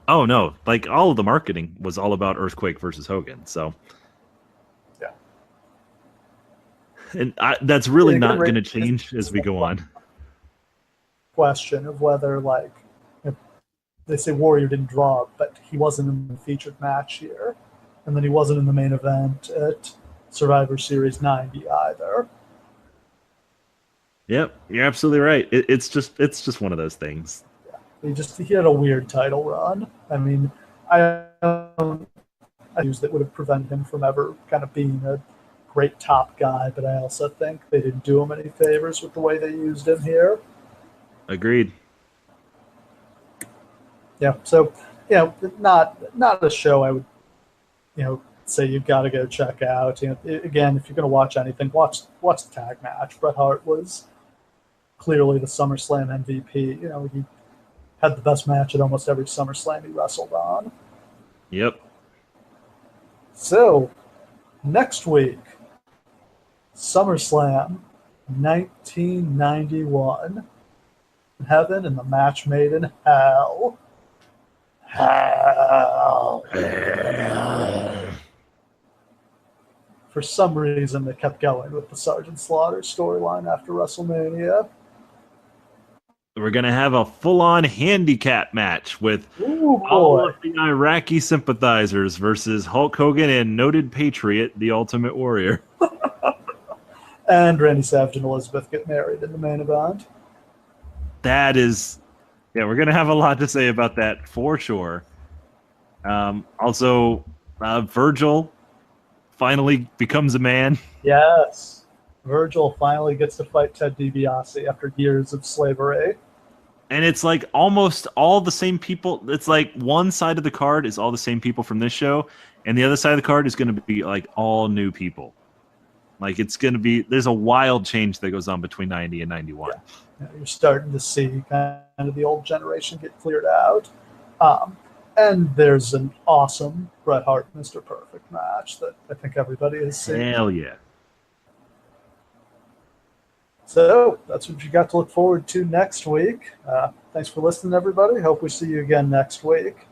Oh no! Like all of the marketing was all about Earthquake versus Hogan. So yeah, and that's really not going to change as we go on. Question of whether they say Warrior didn't draw, but he wasn't in the featured match here, and then he wasn't in the main event at Survivor Series 90 either. Yep, you're absolutely right. It's just one of those things. He had a weird title run. I mean, I use that would have prevented him from ever kind of being a great top guy, but I also think they didn't do him any favors with the way they used him here. Agreed. Yeah, so not a show I would say you've got to go check out. Again, if you're going to watch anything, watch the tag match. Bret Hart was clearly the SummerSlam MVP. He had the best match at almost every SummerSlam he wrestled on. Yep. So, next week, SummerSlam 1991. Heaven and the match made in hell. Hell. For some reason, they kept going with the Sergeant Slaughter storyline after WrestleMania. We're going to have a full-on handicap match with all of the Iraqi sympathizers versus Hulk Hogan and noted patriot, the Ultimate Warrior. And Randy Savage and Elizabeth get married in the main event. That is... Yeah, we're going to have a lot to say about that for sure. Also, Virgil finally becomes a man. Yes. Virgil finally gets to fight Ted DiBiase after years of slavery. And it's like almost all the same people. It's like one side of the card is all the same people from this show, and the other side of the card is going to be like all new people. Like it's going to be, there's a wild change that goes on between 90 and 91. Yeah. You're starting to see kind of the old generation get cleared out. And there's an awesome Bret Hart Mr. Perfect match that I think everybody has seen. Hell yeah. So that's what you got to look forward to next week. Thanks for listening, everybody. Hope we see you again next week.